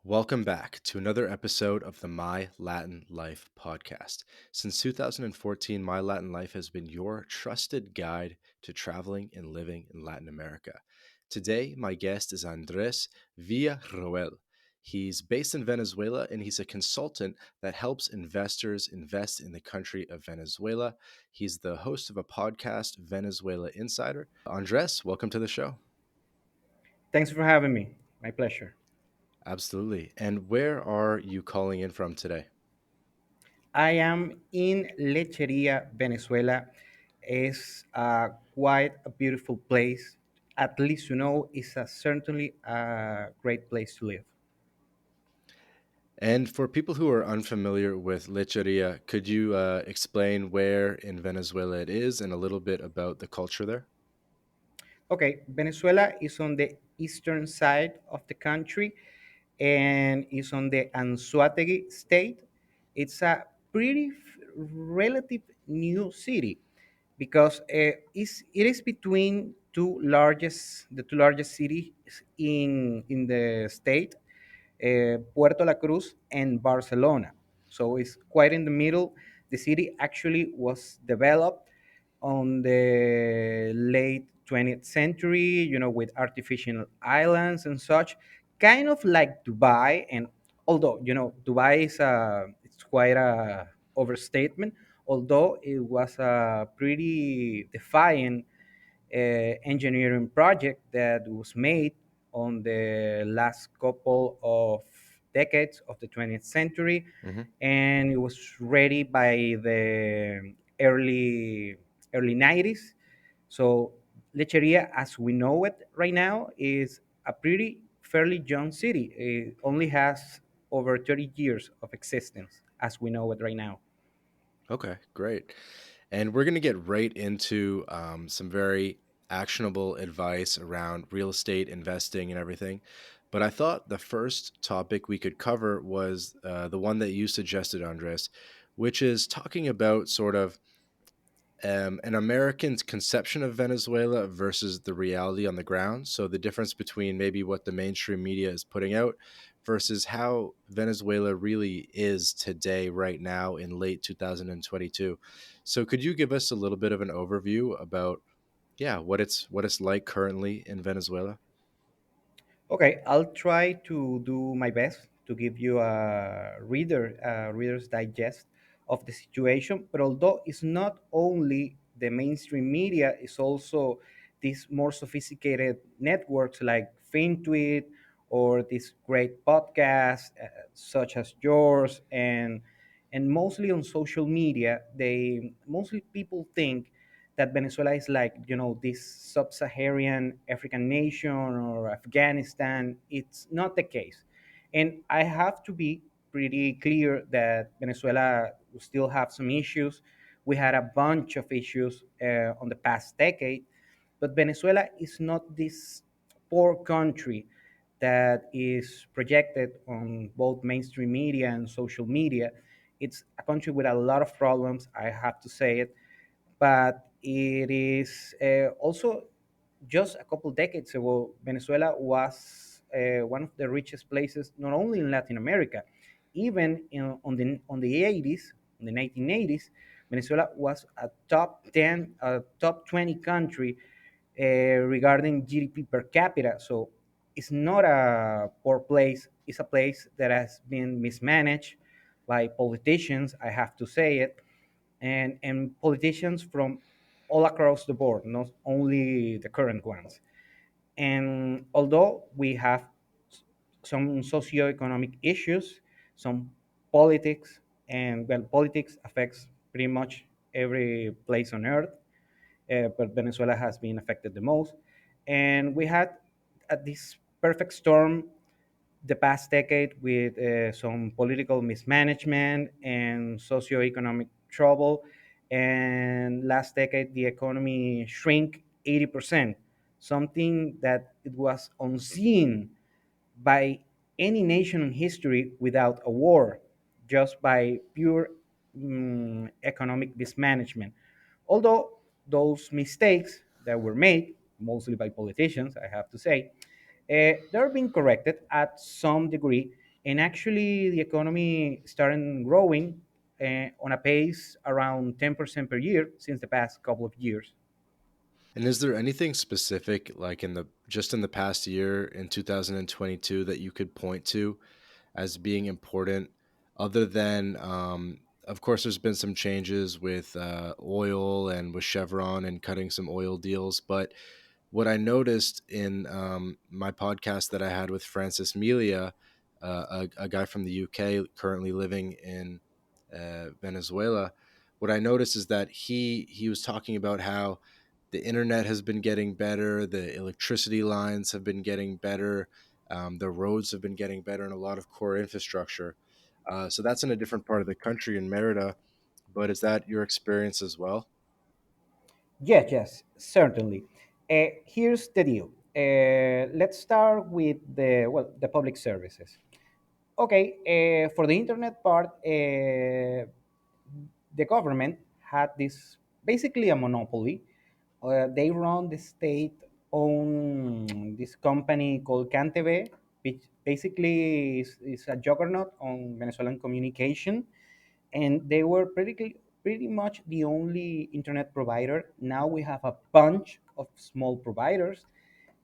Welcome back to another episode of the My Latin Life podcast. Since 2014, My Latin Life has been your trusted guide to traveling and living in Latin America. Today, my guest is Andres Villarroel. He's based in Venezuela and he's a consultant that helps investors invest in the country of Venezuela. He's the host of a podcast, Venezuela Insider. Andres, welcome to the show. Thanks for having me. My pleasure. Absolutely. And where are you calling in from today? I am in Lecheria, Venezuela. It's quite a beautiful place. At least it's certainly a great place to live. And for people who are unfamiliar with Lecheria, could you explain where in Venezuela it is and a little bit about the culture there? Okay, Venezuela is on the eastern side of the country and is on the Anzoátegui state. It's a pretty relative new city because it is between the two largest cities in the state, Puerto La Cruz and Barcelona. So it's quite in the middle. The city actually was developed on the late 20th century, with artificial islands and such, kind of like Dubai. And although, Dubai it's quite a overstatement, although it was a pretty defiant engineering project that was made on the last couple of decades of the 20th century, Hmm. and it was ready by the early 90s. So Lecheria, as we know it right now, is a pretty fairly young city. It only has over 30 years of existence as we know it right now. Okay, great. And we're going to get right into some very actionable advice around real estate investing and everything. But I thought the first topic we could cover was the one that you suggested, Andres, which is talking about sort of an American's conception of Venezuela versus the reality on the ground. So the difference between maybe what the mainstream media is putting out versus how Venezuela really is today, right now in late 2022. So could you give us a little bit of an overview about, yeah, what it's like currently in Venezuela? Okay, I'll try to do my best to give you reader's digest of the situation. But although it's not only the mainstream media, it's also these more sophisticated networks like FinTweet or these great podcasts such as yours, and mostly on social media, they mostly people think that Venezuela is like, this sub-Saharan African nation or Afghanistan. It's not the case. And I have to be pretty clear that Venezuela still have some issues. We had a bunch of issues on the past decade, but Venezuela is not this poor country that is projected on both mainstream media and social media. It's a country with a lot of problems, I have to say it, but it is also just a couple decades ago, Venezuela was one of the richest places, not only in Latin America, even on the 80s, in the 1980s, Venezuela was a top 10, top 20 country regarding GDP per capita. So it's not a poor place. It's a place that has been mismanaged by politicians. I have to say it, and politicians from all across the board, not only the current ones. And although we have some socioeconomic issues, some politics, and well, politics affects pretty much every place on earth, but Venezuela has been affected the most. And we had this perfect storm the past decade with some political mismanagement and socioeconomic trouble. And last decade, the economy shrink 80%, something that it was unseen by any nation in history without a war, just by pure economic mismanagement. Although those mistakes that were made, mostly by politicians, I have to say, they're being corrected at some degree, and actually the economy started growing on a pace around 10% per year since the past couple of years. And is there anything specific, like in the just in the past year in 2022, that you could point to as being important, other than, of course, there's been some changes with oil and with Chevron and cutting some oil deals. But what I noticed in my podcast that I had with Francis Melia, a guy from the UK currently living in Venezuela, what I noticed is that he was talking about how the internet has been getting better, the electricity lines have been getting better, the roads have been getting better, and a lot of core infrastructure. So that's in a different part of the country in Merida, but is that your experience as well? Yes, yes, certainly. Here's the deal. Let's start with the public services. Okay, for the internet part, the government had this basically a monopoly. They run the state-owned this company called CanTV, which basically is a juggernaut on Venezuelan communication, and they were pretty much the only internet provider. Now we have a bunch of small providers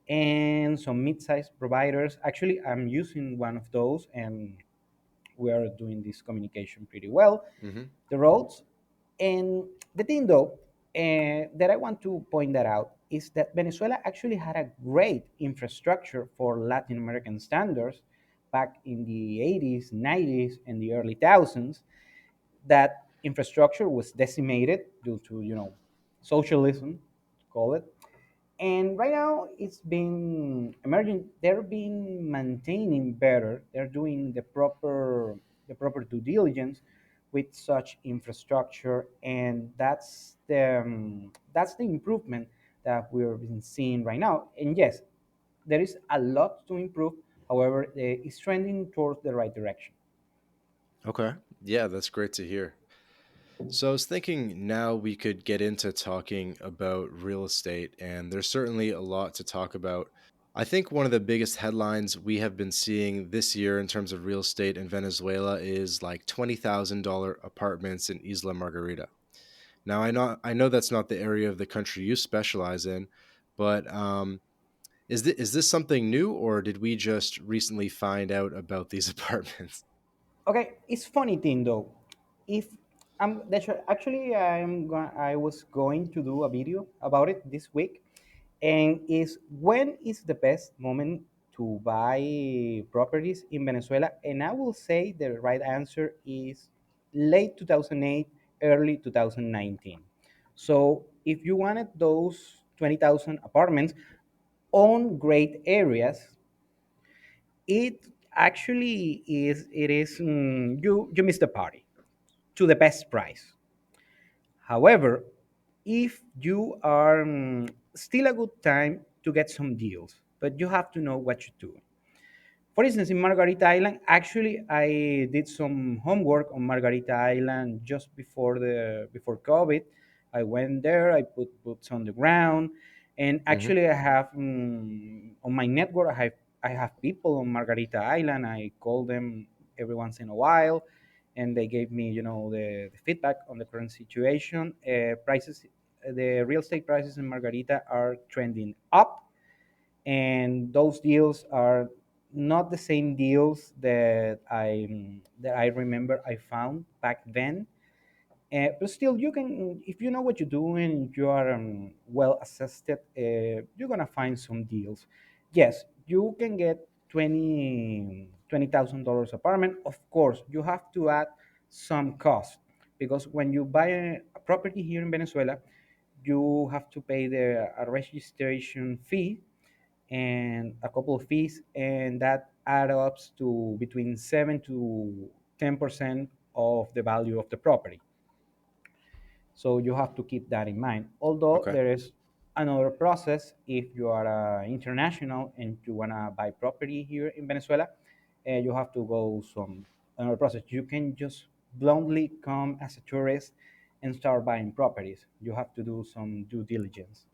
and some mid-sized providers. Actually, I'm using one of those, and we are doing this communication pretty well. Hmm. The roads, and the thing though, that I want to point that out is that Venezuela actually had a great infrastructure for Latin American standards back in the 80s, 90s, and the early thousands. That infrastructure was decimated due to socialism, call it, and right now it's been emerging. They're being maintaining better. They're doing the proper due diligence with such infrastructure, and that's the improvement that we're been seeing right now. And yes, there is a lot to improve. However, it's trending towards the right direction. Okay. Yeah, that's great to hear. So I was thinking now we could get into talking about real estate, and there's certainly a lot to talk about. I think one of the biggest headlines we have been seeing this year in terms of real estate in Venezuela is like $20,000 apartments in Isla Margarita. Now I know that's not the area of the country you specialize in, but is this something new, or did we just recently find out about these apartments? Okay, it's funny thing though. If actually I was going to do a video about it this week, and is when is the best moment to buy properties in Venezuela? And I will say the right answer is late 2008, early 2019. So if you wanted those 20,000 apartments on great areas, it actually is. It is you miss the party to the best price. However, if you are still a good time to get some deals, but you have to know what you're doing. For instance, in Margarita Island, actually, I did some homework on Margarita Island just before COVID. I went there, I put boots on the ground, and Hmm. actually, I have on my network, I have people on Margarita Island. I call them every once in a while, and they gave me, the feedback on the current situation. The real estate prices in Margarita are trending up, and those deals are not the same deals that I remember I found back then. But still, you can, if you know what you're doing, you are well assessed. You're gonna find some deals. Yes, you can get $20,000 apartment. Of course, you have to add some cost, because when you buy a property here in Venezuela, you have to pay a registration fee and a couple of fees, and that adds up to between 7 to 10% of the value of the property. So you have to keep that in mind. Although Okay. there is another process if you are international and you wanna buy property here in Venezuela, you have to go some another process. You can just bluntly come as a tourist and start buying properties. You have to do some due diligence.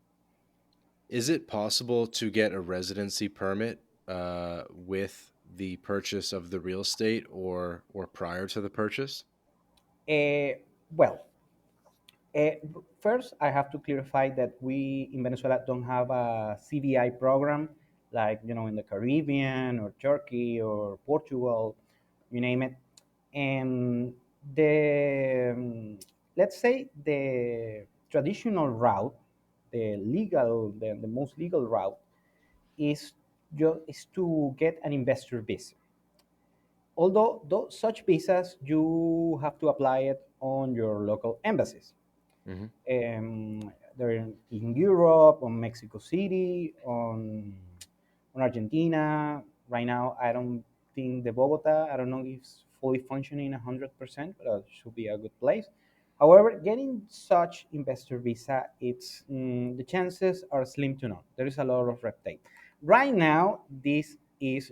Is it possible to get a residency permit with the purchase of the real estate or prior to the purchase? Uh, well, first, I have to clarify that we in Venezuela don't have a CVI program like in the Caribbean or Turkey or Portugal, you name it. And the let's say the traditional route, the most legal route is to get an investor visa. Although such visas, you have to apply it on your local embassies. Hmm. They're in Europe, on Mexico City, on Argentina. Right now, I don't think the Bogota, I don't know if it's fully functioning 100%, but it should be a good place. However, getting such investor visa, the chances are slim to none. There is a lot of red tape. Right now, this is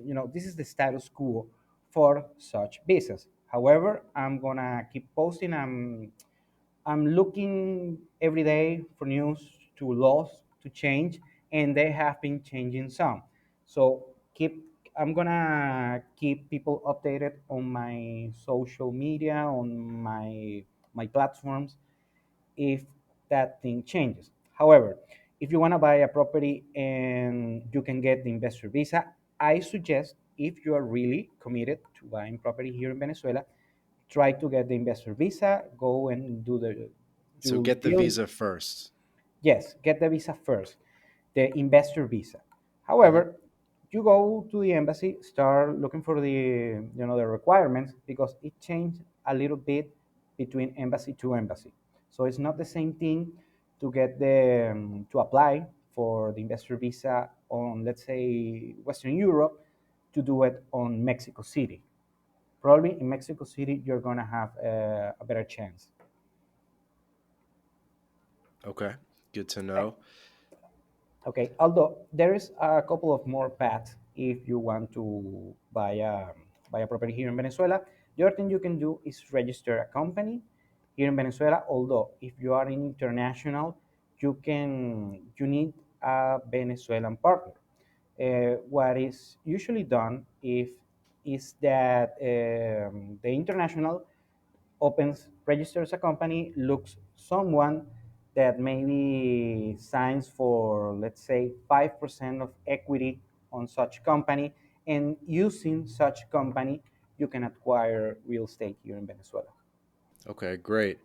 the status quo for such visas. However, I'm gonna keep posting. I'm looking every day for news to laws to change, and they have been changing some. So I'm gonna keep people updated on my social media, on my platforms, if that thing changes. However, if you want to buy a property and you can get the investor visa, I suggest, if you are really committed to buying property here in Venezuela, try to get the investor visa, go and do the So due get the diligence. visa first. Yes, get the visa first, the investor visa. Hmm. However, you go to the embassy, start looking for the requirements, because it changed a little bit between embassy to embassy. So it's not the same thing to get to apply for the investor visa on, let's say, Western Europe, to do it on Mexico City. Probably in Mexico City, you're gonna have a better chance. Okay, good to Okay. know. Okay, although there is a couple of more paths if you want to buy a property here in Venezuela. The other thing you can do is register a company here in Venezuela. Although if you are international, you need a Venezuelan partner. What is usually done if is that the international registers a company, looks someone that maybe signs for, let's say, 5% of equity on such company, and using such company, you can acquire real estate here in Venezuela. Okay, great.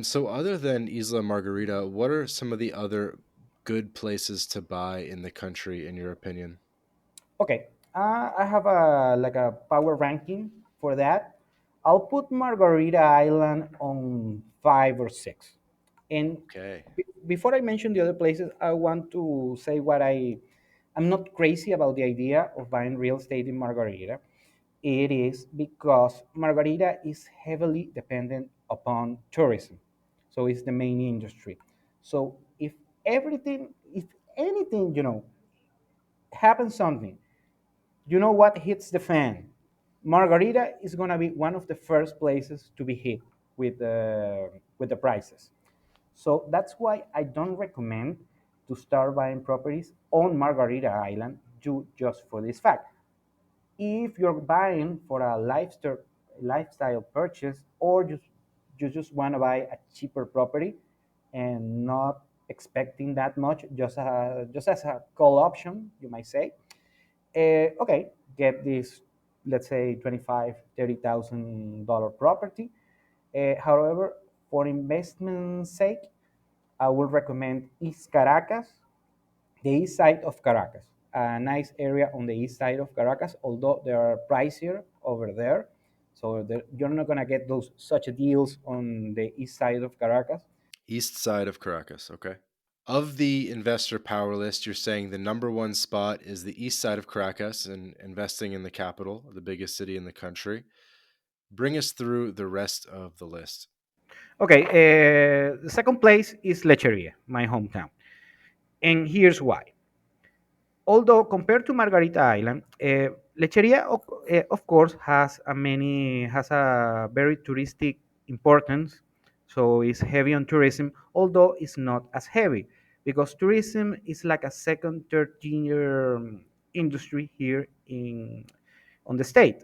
So other than Isla Margarita, what are some of the other good places to buy in the country, in your opinion? Okay, I have a power ranking for that. I'll put Margarita Island on 5 or 6. And Okay. before I mention the other places, I want to say I'm not crazy about the idea of buying real estate in Margarita. It is because Margarita is heavily dependent upon tourism, so it's the main industry. So if anything, happens something, what hits the fan? Margarita is going to be one of the first places to be hit with the prices. So that's why I don't recommend to start buying properties on Margarita Island just for this fact. If you're buying for a lifestyle purchase, or you just want to buy a cheaper property and not expecting that much, just as a call option, you might say, okay, get this, let's say, 25, $30,000 property. However, for investment sake, I would recommend East Caracas, the east side of Caracas, a nice area on the east side of Caracas, although they are pricier over there. So you're not gonna get those such deals on the east side of Caracas. East side of Caracas. Okay. Of the investor power list, you're saying the number one spot is the east side of Caracas and investing in the capital, the biggest city in the country. Bring us through the rest of the list. Okay, the second place is Lecheria, my hometown, and here's why. Although compared to Margarita Island, Lecheria, of course, has a very touristic importance, so it's heavy on tourism. Although it's not as heavy, because tourism is like a second, third tier industry here on the state.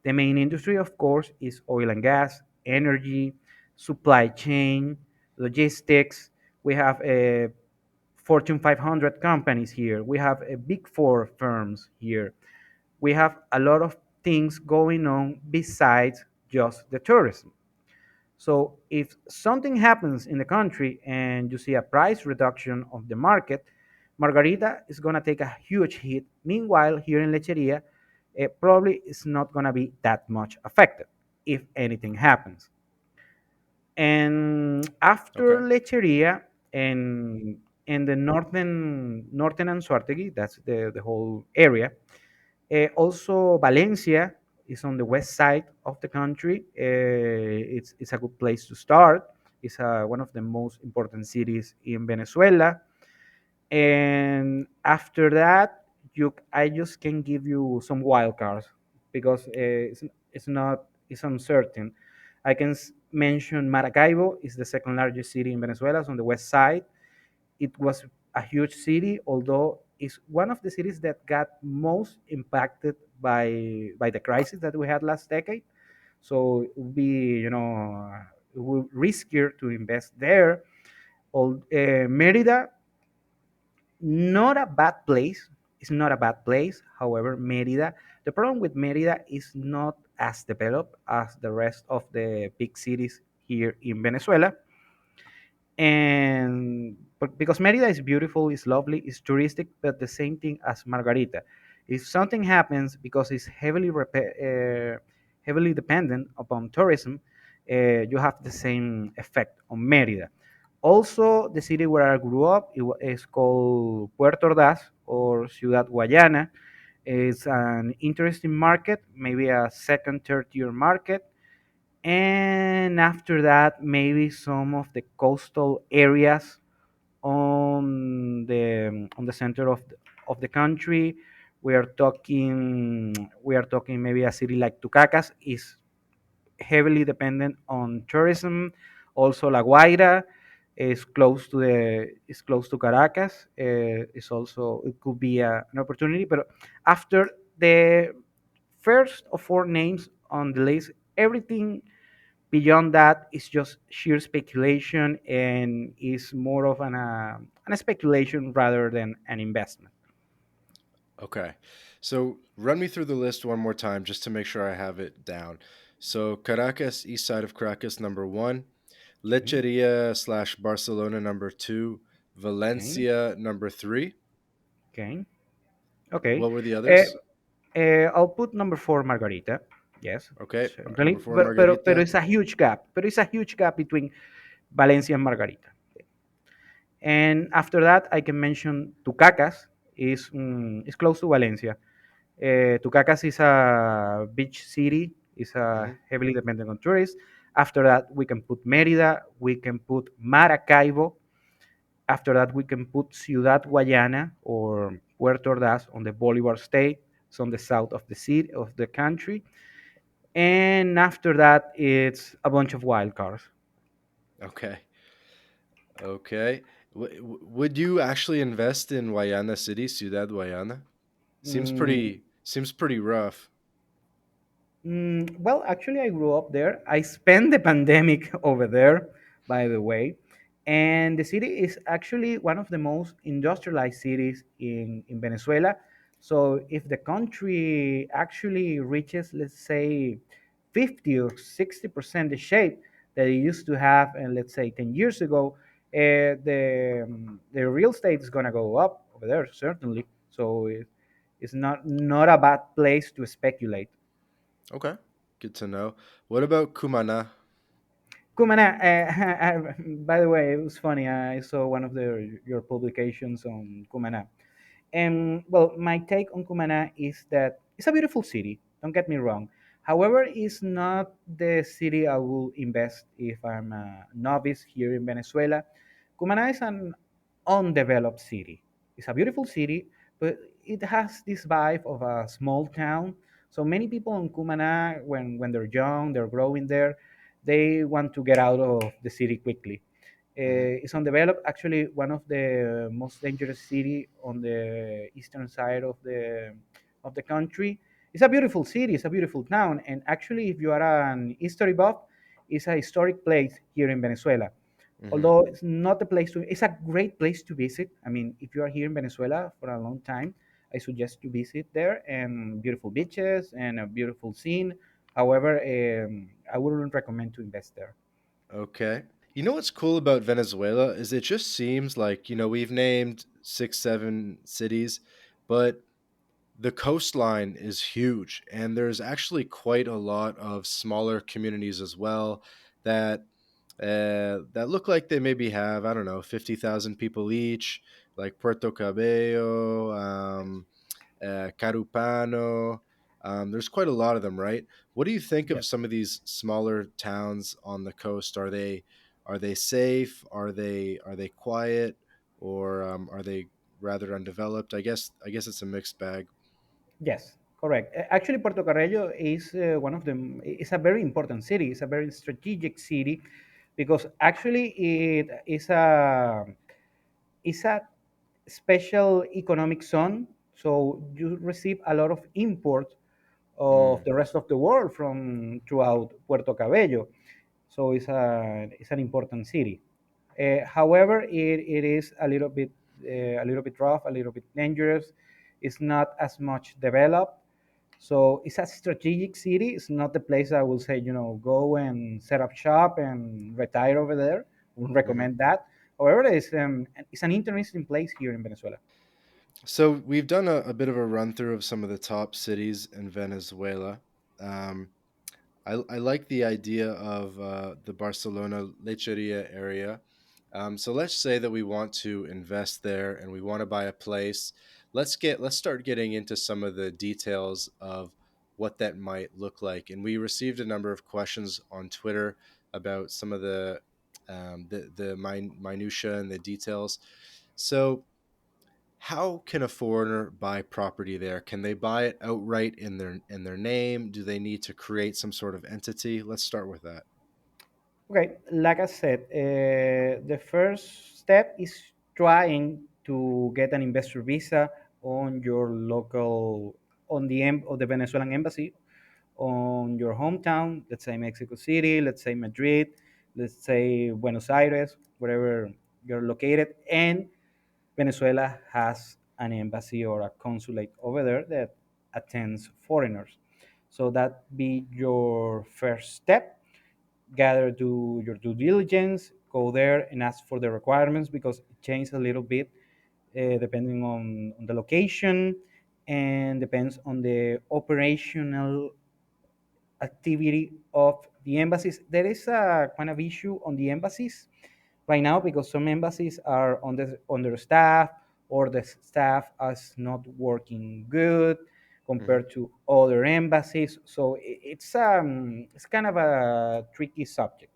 The main industry, of course, is oil and gas, energy, supply chain, logistics. We have a Fortune 500 companies here. We have a big four firms here. We have a lot of things going on besides just the tourism. So if something happens in the country and you see a price reduction of the market, Margarita is going to take a huge hit. Meanwhile, here in Lecheria, it probably is not going to be that much affected if anything happens. And after Okay. Lecheria and in the northern Anzuategui, that's the whole area. Also, Valencia is on the west side of the country. It's a good place to start. It's one of the most important cities in Venezuela. And after that, I just can give you some wild cards because it's not it's uncertain. I can mention Maracaibo is the second largest city in Venezuela. It's on the west side. It was a huge city, although it's one of the cities that got most impacted by the crisis that we had last decade. So it would be, it would riskier to invest there. Merida, not a bad place. It's not a bad place. However, Merida, the problem with Merida is not as developed as the rest of the big cities here in Venezuela. And but because Merida is beautiful, it's lovely, it's touristic, but the same thing as Margarita. If something happens because it's heavily dependent upon tourism, you have the same effect on Merida. Also, the city where I grew up is called Puerto or Ciudad Guayana. It's an interesting market, maybe a second, third tier market, and after that maybe some of the coastal areas on the center of the country. We are talking maybe a city like Tucacas is heavily dependent on tourism. Also, La Guaira is close to Caracas. Is also it could be an opportunity, but after the first of four names on the list, everything beyond that is just sheer speculation and is more of an speculation rather than an investment. Okay. So run me through the list one more time just to make sure I have it down. So Caracas, east side of Caracas, number one. Okay. Lecheria slash Barcelona, number two. Okay. Valencia, number three. Okay. Okay. What were the Uh, others? I'll put number four, Margarita. Yes, Okay. certainly. Number four, But Margarita. it's a huge gap. But it's a huge gap between Valencia and Margarita. And after that, I can mention Tucacas. Is close to Valencia. Tucacas is a beach city. Is Hmm. heavily dependent on tourists. After that, we can put Mérida. We can put Maracaibo. After that, we can put Ciudad Guayana or Puerto Ordaz on the Bolivar state. It's on the south of the city of the country. And after that, it's a bunch of wild cards. Okay. Okay. Would you actually invest in Guayana City, Ciudad Guayana? Mm, Seems pretty rough. well, actually, I grew up there. I spent the pandemic over there, by the way. And the city is actually one of the most industrialized cities in Venezuela. So if the country actually reaches, let's say, 50 or 60% the shape that it used to have, and let's say 10 years ago, the real estate is going to go up over there, certainly. So it's not a bad place to speculate. Okay. Good to know. What about Cumana? Kumana, by the way, it was funny. I saw one of your publications on Kumana. And well, my take on Cumana is that it's a beautiful city. Don't get me wrong. However, it's not the city I will invest if I'm a novice here in Venezuela. Cumana is an undeveloped city. It's a beautiful city, but it has this vibe of a small town. So many people in Cumana, when they're young, they're growing there, they want to get out of the city quickly. Hmm. It's undeveloped. Actually, one of the most dangerous city on the eastern side of the country. It's a beautiful city, it's a beautiful town, and actually, if you are an history buff, it's a historic place here in Venezuela. Hmm. Although it's not a place to, it's a great place to visit. I mean, if you are here in Venezuela for a long time, I suggest to visit there, and beautiful beaches and a beautiful scene. However, I wouldn't recommend to invest there. Okay. You know what's cool about Venezuela is it just seems like, we've named 6, 7 cities, but the coastline is huge, and there's actually quite a lot of smaller communities as well that that look like they maybe have, I don't know, 50,000 people each, like Puerto Cabello, Carupano. There's quite a lot of them, right? What do you think of Yes. some of these smaller towns on the coast? Are they safe? Are they quiet, or are they rather undeveloped? I guess it's a mixed bag. Yes, correct. Actually, Puerto Carreño is one of them. It's a very important city. It's a very strategic city because actually it's a special economic zone. So you receive a lot of import of Mm, the rest of the world from throughout Puerto Cabello. So it's an important city. However, it is a little bit rough, a little bit dangerous. It's not as much developed. So it's a strategic city. It's not the place I will say, go and set up shop and retire over there. Wouldn't mhm. recommend that. However, it's an interesting place here in Venezuela. So we've done a bit of a run through of some of the top cities in Venezuela. Um, I like the idea of the Barcelona Lecheria area. So let's say that we want to invest there and we want to buy a place. Let's start getting into some of the details of what that might look like. And we received a number of questions on Twitter about some of the minutia and the details. So how can a foreigner buy property there? Can they buy it outright in their name? Do they need to create some sort of entity? Let's start with that. Okay, like I said, the first step is trying to get an investor visa on your local, on the Venezuelan embassy, on your hometown. Let's say Mexico City, let's say Madrid, let's say Buenos Aires, wherever you're located, and Venezuela has an embassy or a consulate over there that attends foreigners. So that be your first step. Gather do your due diligence, go there and ask for the requirements because it changes a little bit depending on the location and depends on the operational activity of the embassies. There is a kind of issue on the embassies right now because some embassies are under staff or the staff is not working good Mhm. compared to other embassies. So it's kind of a tricky subject.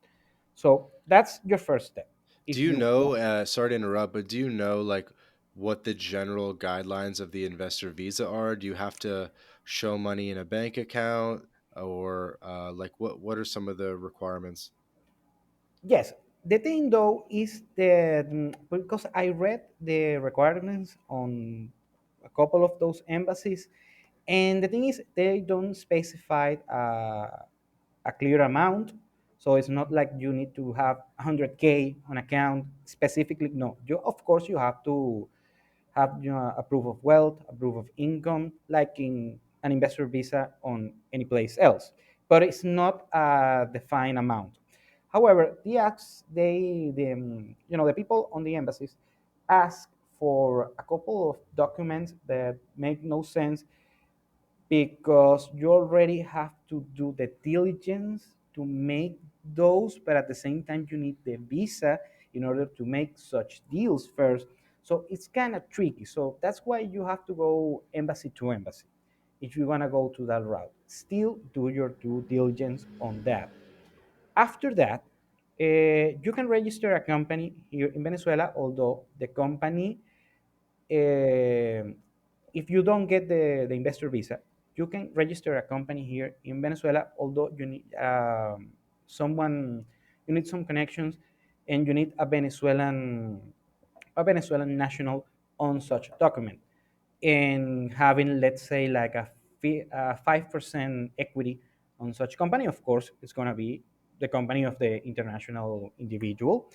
So that's your first step. Do If you you know? want, Sorry to interrupt, but do you know like what the general guidelines of the investor visa are? Do you have to show money in a bank account, or like what are some of the requirements? yes. The thing though is that because I read the requirements on a couple of those embassies, and the thing is they don't specify a clear amount. So it's not like you need to have 100K on account specifically. No, you of course you have to have a proof of wealth, a proof of income, like in an investor visa on any place else. But it's not a defined amount. However, the people on the embassies ask for a couple of documents that make no sense because you already have to do the diligence to make those, but at the same time, you need the visa in order to make such deals first. So it's kind of tricky. So that's why you have to go embassy to embassy if you want to go to that route. Still do your due diligence on that. After that, you can register a company here in Venezuela, although the company if you don't get the investor visa, you can register a company here in Venezuela, although you need someone, you need some connections, and you need a Venezuelan national on such document. And having, let's say, like a 5% equity on such company. Of course, it's going to be the company of the international individual.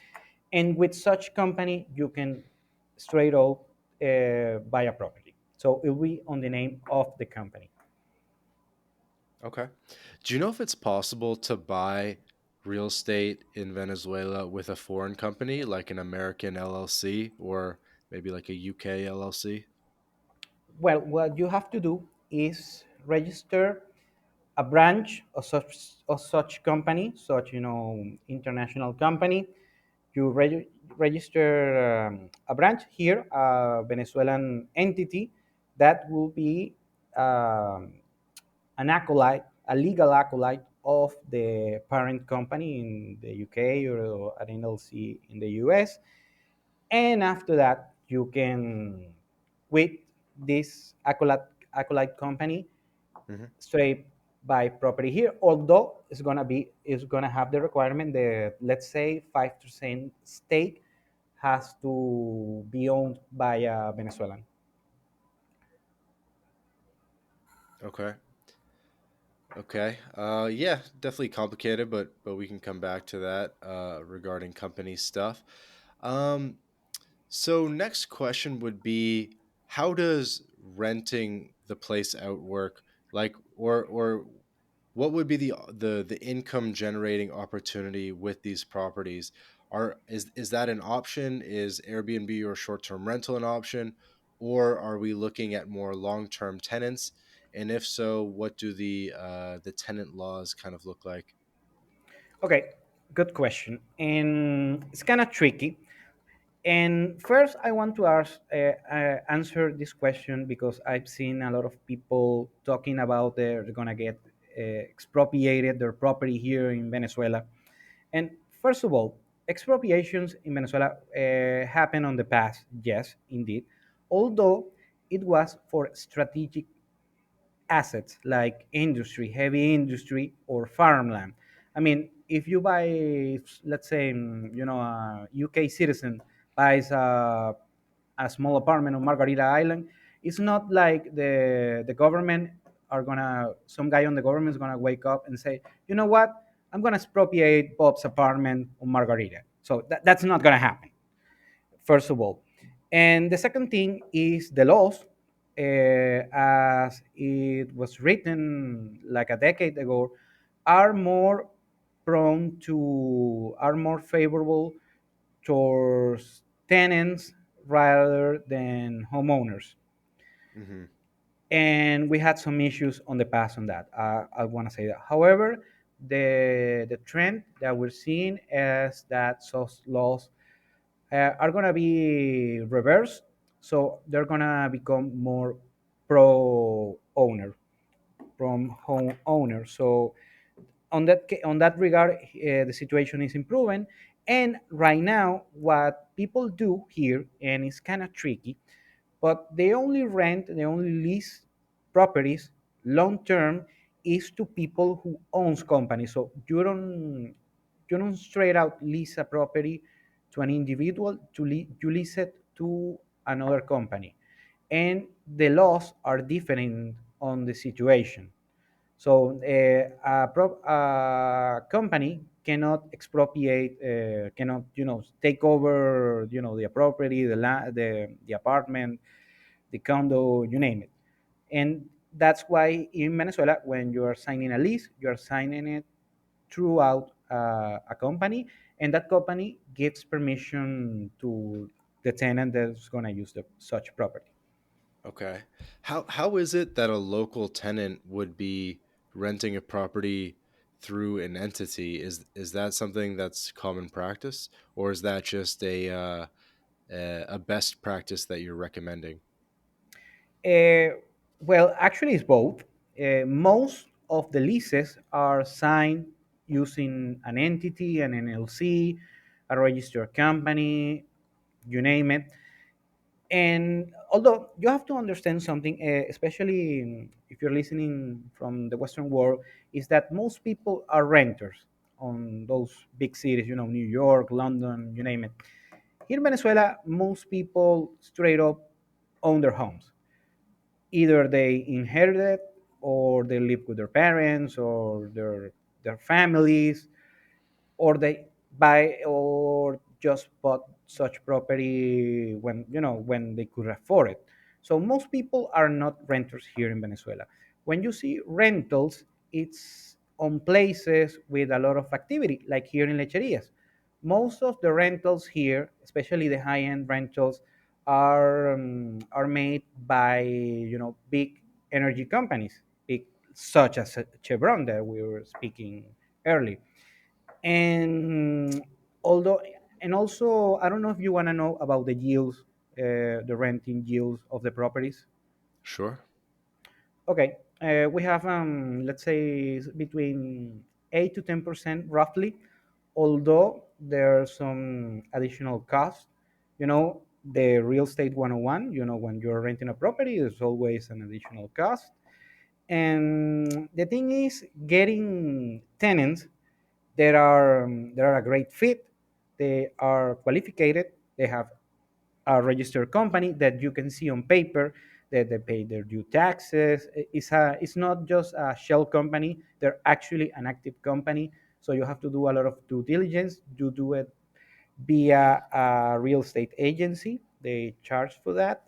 And with such company, you can straight up buy a property. So it will be on the name of the company. Okay. Do you know if it's possible to buy real estate in Venezuela with a foreign company, like an American LLC or maybe like a UK LLC? Well, what you have to do is register a branch of such company, such international company. You register a branch here, a Venezuelan entity that will be um, an acolyte, a legal acolyte of the parent company in the UK or an NLC in the US. And after that, you can quit this acolyte company Hmm. straight by property here. Although it's gonna have the requirement that, let's say, 5% stake has to be owned by a Venezuelan. Okay. Okay. Yeah, definitely complicated, but we can come back to that regarding company stuff. Um, so next question would be, how does renting the place out work? Like, or what would be the income generating opportunity with these properties? Is that an option? Is Airbnb or short term rental an option, or are we looking at more long term tenants? And if so, what do the tenant laws kind of look like? Okay, good question, and it's kind of tricky. And first, I want to answer this question because I've seen a lot of people talking about they're gonna get expropriated their property here in Venezuela. And first of all, expropriations in Venezuela happened on the past, yes, indeed, although it was for strategic assets like industry, heavy industry, or farmland. I mean, if you buy, let's say, a UK citizen buys a small apartment on Margarita Island, it's not like the government are gonna, some guy on the government is gonna wake up and say, you know what, I'm gonna expropriate Bob's apartment on Margarita. So that's not gonna happen, first of all. And the second thing is the laws, as it was written like a decade ago, are more are more favorable towards tenants rather than homeowners. Hmm. And we had some issues on the past on that. I want to say that. However, the trend that we're seeing is that such laws are going to be reversed. So they're going to become more pro owner, from home owner. So on that regard, the situation is improving. And right now, what people do here, and it's kind of tricky, but they only lease properties long term is to people who owns companies. So you don't straight out lease a property to an individual, you lease it to another company, and the laws are different on the situation. So a company cannot expropriate, cannot take over the property, the apartment, the condo, you name it. And that's why in Venezuela, when you are signing a lease, you are signing it throughout a company, and that company gives permission to the tenant that's going to use such property. Okay. How is it that a local tenant would be renting a property through an entity? Is that something that's common practice, or is that just a best practice that you're recommending? Uh, well, actually, it's both. Most of the leases are signed using an entity, an NLC, a registered company, you name it. And although you have to understand something, especially if you're listening from the Western world, is that most people are renters on those big cities, New York, London, you name it. Here in Venezuela, most people straight up own their homes. Either they inherited, or they live with their parents or their families, or they buy or just bought such property when when they could afford it. So most people are not renters here in Venezuela. When you see rentals, it's on places with a lot of activity, like here in Lecherias. Most of the rentals here, especially the high-end rentals, are made by big energy companies, big, such as Chevron that we were speaking earlier. And although, and also, I don't know if you want to know about the yields, the renting yields of the properties. Sure. Okay, we have let's say between 8 to 10% roughly. Although there are some additional costs, the real estate 101. When you're renting a property, there's always an additional cost. And the thing is, getting tenants that are a great fit. They are qualified. They have a registered company that you can see on paper that they pay their due taxes. It's not just a shell company. They're actually an active company. So you have to do a lot of due diligence. You do it via a real estate agency. They charge for that,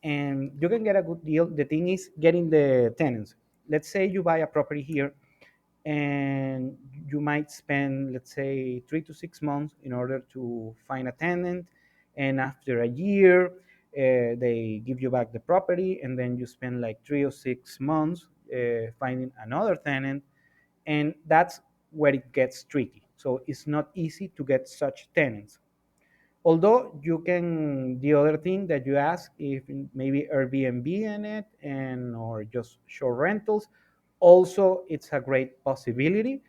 and you can get a good deal. The thing is getting the tenants. Let's say you buy a property here and you might spend, let's say, 3 to 6 months in order to find a tenant. And after a year, they give you back the property, and then you spend like 3 or 6 months finding another tenant. And that's where it gets tricky. So it's not easy to get such tenants. Although you can, the other thing that you ask, if maybe Airbnb in it and or just short rentals, also it's a great possibility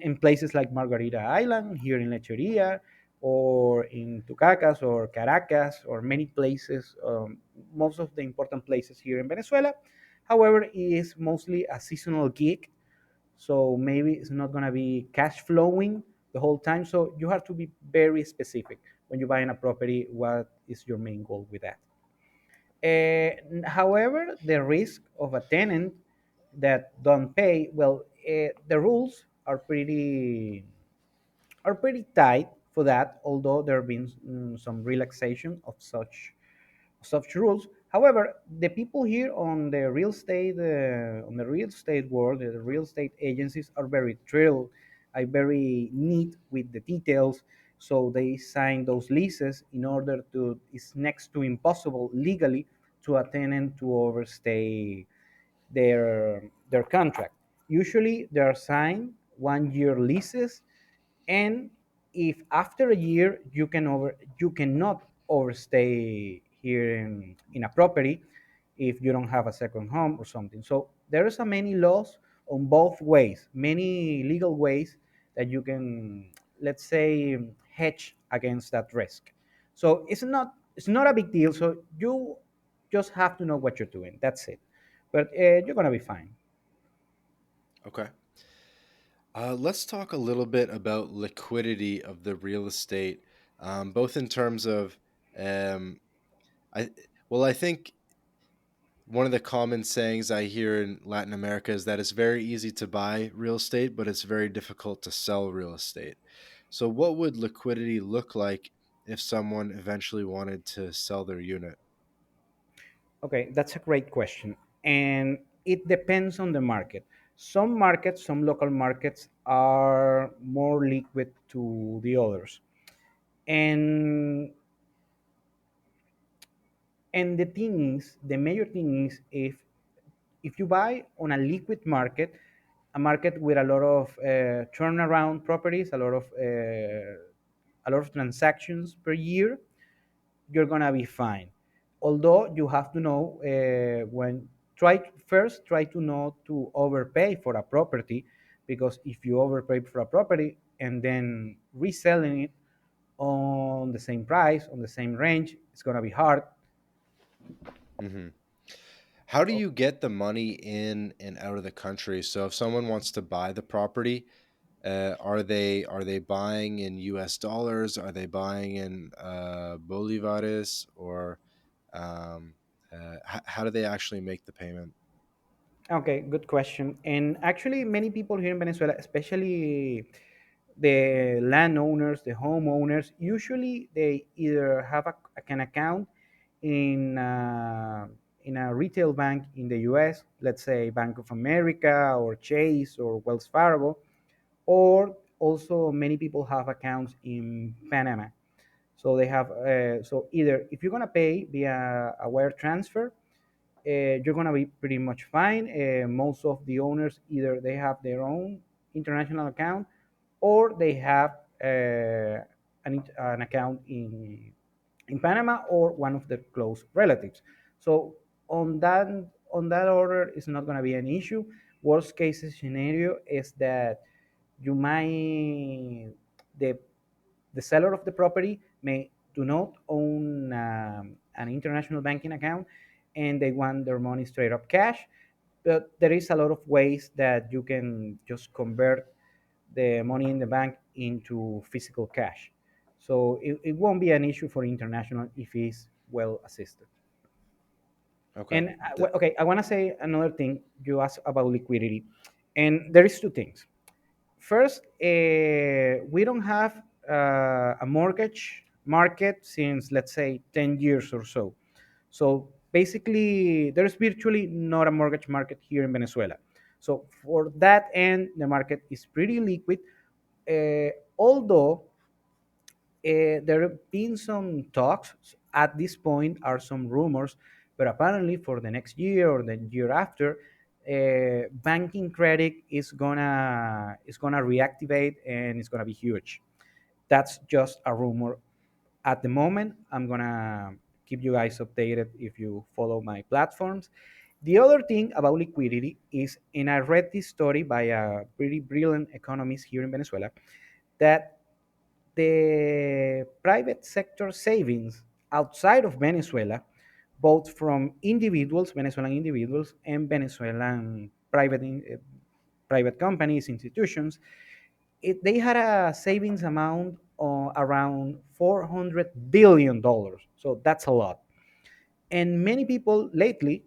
in places like Margarita Island here in Lecheria, or in Tucacas or Caracas, or many places, most of the important places here in Venezuela. However, it is mostly a seasonal gig, so maybe it's not going to be cash flowing the whole time. So you have to be very specific when you're buying a property. What is your main goal with that? However, the risk of a tenant that don't pay, well, the rules are pretty tight for that, although there have been some relaxation of such rules. However, the people here on the real estate world, the real estate agencies are very thrilled, are very neat with the details. So they sign those leases in order to. It's next to impossible legally to a tenant to overstay their contract. Usually, they are signed 1 year leases, and if after a year you cannot overstay here in a property, if you don't have a second home or something. So there is a many laws on both ways, many legal ways that you can, let's say, hedge against that risk. So it's not a big deal. So you just have to know what you're doing. That's it. But you're gonna be fine. Okay. Let's talk a little bit about liquidity of the real estate, both in terms of, um, I well, I think one of the common sayings I hear in Latin America is that it's very easy to buy real estate, but it's very difficult to sell real estate. So, what would liquidity look like if someone eventually wanted to sell their unit? Okay, that's a great question. And it depends on the market. Some markets, some local markets are more liquid to the others. And and the major thing is, if you buy on a liquid market, a market with a lot of turnaround properties, a lot of transactions per year, you're gonna be fine. Although you have to know when try to not to overpay for a property, because if you overpay for a property and then reselling it on the same price, on the same range, it's gonna be hard. Hmm. How do you get the money in and out of the country? So, if someone wants to buy the property, are they buying in U.S. dollars? Are they buying in bolivares, or how do they actually make the payment? Okay, good question. And actually, many people here in Venezuela, especially the landowners, the homeowners, usually they either have an account in in a retail bank in the U.S., let's say Bank of America or Chase or Wells Fargo, or also many people have accounts in Panama. So they have so either if you're gonna pay via a wire transfer, you're gonna be pretty much fine. Most of the owners either they have their own international account or they have an account in Panama or one of their close relatives. So on that on that order, it's not gonna be an issue. Worst case scenario is that you might the the seller of the property may do not own an international banking account and they want their money straight up cash. But there is a lot of ways that you can just convert the money in the bank into physical cash. So it won't be an issue for international if it's well assisted. Okay. And okay, I want to say another thing. You asked about liquidity, and there is two things. First, we don't have a mortgage market since, let's say, 10 years or so. So basically, there's virtually not a mortgage market here in Venezuela. So for that end, the market is pretty liquid. Although there have been some talks at this point, are some rumors, but apparently for the next year or the year after, banking credit is gonna reactivate and it's gonna be huge. That's just a rumor at the moment. I'm gonna keep you guys updated if you follow my platforms. The other thing about liquidity is, and I read this story by a pretty brilliant economist here in Venezuela, that the private sector savings outside of Venezuela, both from individuals, Venezuelan individuals, and Venezuelan private companies, institutions, they had a savings amount around $400 billion. So that's a lot. And many people lately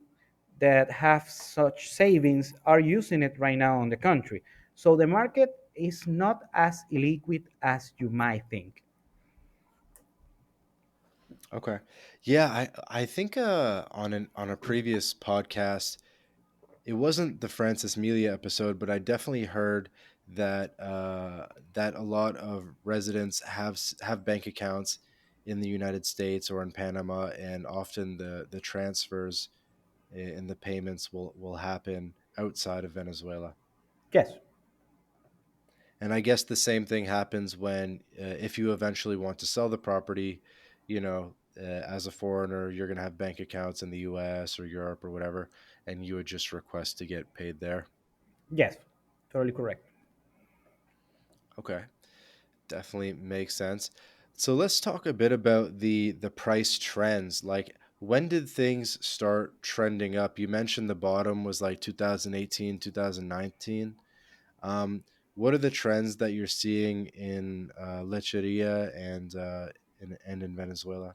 that have such savings are using it right now in the country. So the market is not as illiquid as you might think. Okay. Yeah, I think on a previous podcast, it wasn't the Francis Melia episode, but I definitely heard that that a lot of residents have bank accounts in the United States or in Panama, and often the transfers and the payments will happen outside of Venezuela. Yes, And I guess the same thing happens when if you eventually want to sell the property, as a foreigner, you're going to have bank accounts in the US or Europe or whatever, and you would just request to get paid there. yes, totally correct. Okay, definitely makes sense. So let's talk a bit about the price trends. Like, when did things start trending up? You mentioned the bottom was like 2018, 2019. Um, what are the trends that you're seeing in Lecheria and in Venezuela?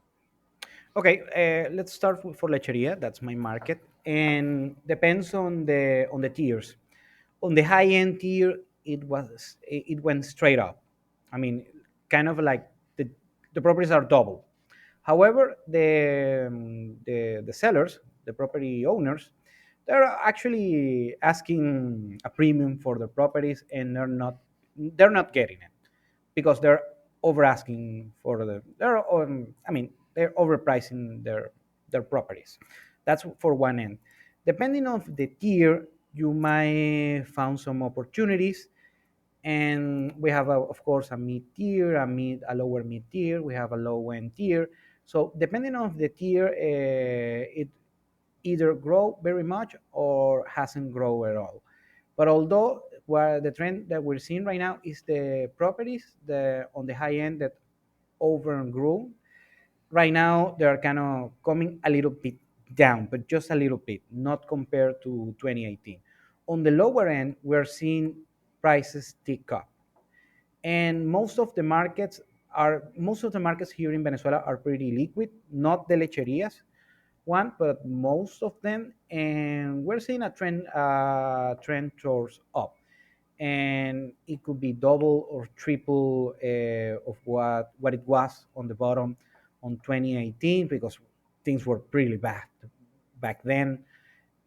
Okay, let's start for Lecheria. That's my market, and depends on the tiers. On the high end tier, it went straight up. I mean, kind of like the properties are double. However, the sellers, the property owners, they're actually asking a premium for their properties, and they're not getting it because they're over asking for I mean, they're overpricing their properties. That's for one end. Depending on the tier, you might found some opportunities, and we have of course a mid tier, a lower mid tier. We have a low end tier. So depending on the tier, it either grow very much or hasn't grown at all. But although where the trend that we're seeing right now is the properties on the high end that overgrew, right now they're kind of coming a little bit down, but just a little bit, not compared to 2018. On the lower end, we're seeing prices tick up. And most of the markets here in Venezuela are pretty liquid, not the lecherias, one, but most of them, and we're seeing a trend towards up, and it could be double or triple of what it was on the bottom on 2018, because things were pretty bad back then.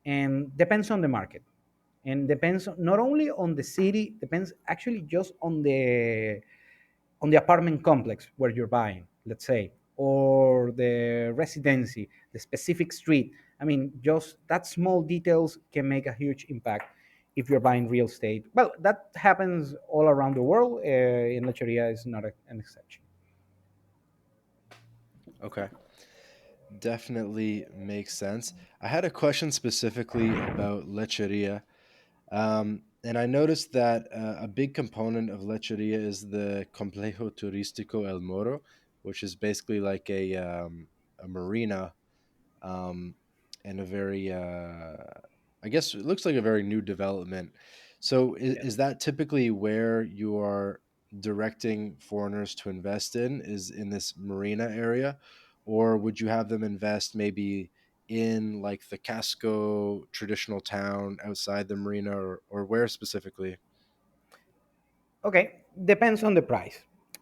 And depends on the market, and depends not only on the city, depends actually just on the apartment complex where you're buying, let's say, or the residency, the specific street. I mean, just that small details can make a huge impact if you're buying real estate. Well, that happens all around the world. In Lecheria is not an exception. Okay. Definitely makes sense. I had a question specifically about Lecheria. And I noticed that a big component of Lecheria is the Complejo Turístico El Moro, which is basically like a marina, um, and a very, I guess it looks like a very new development. So is that typically where you are directing foreigners to invest in, is in this marina area? Or would you have them invest maybe in like the Casco traditional town outside the marina, or where specifically? Okay, depends on the price.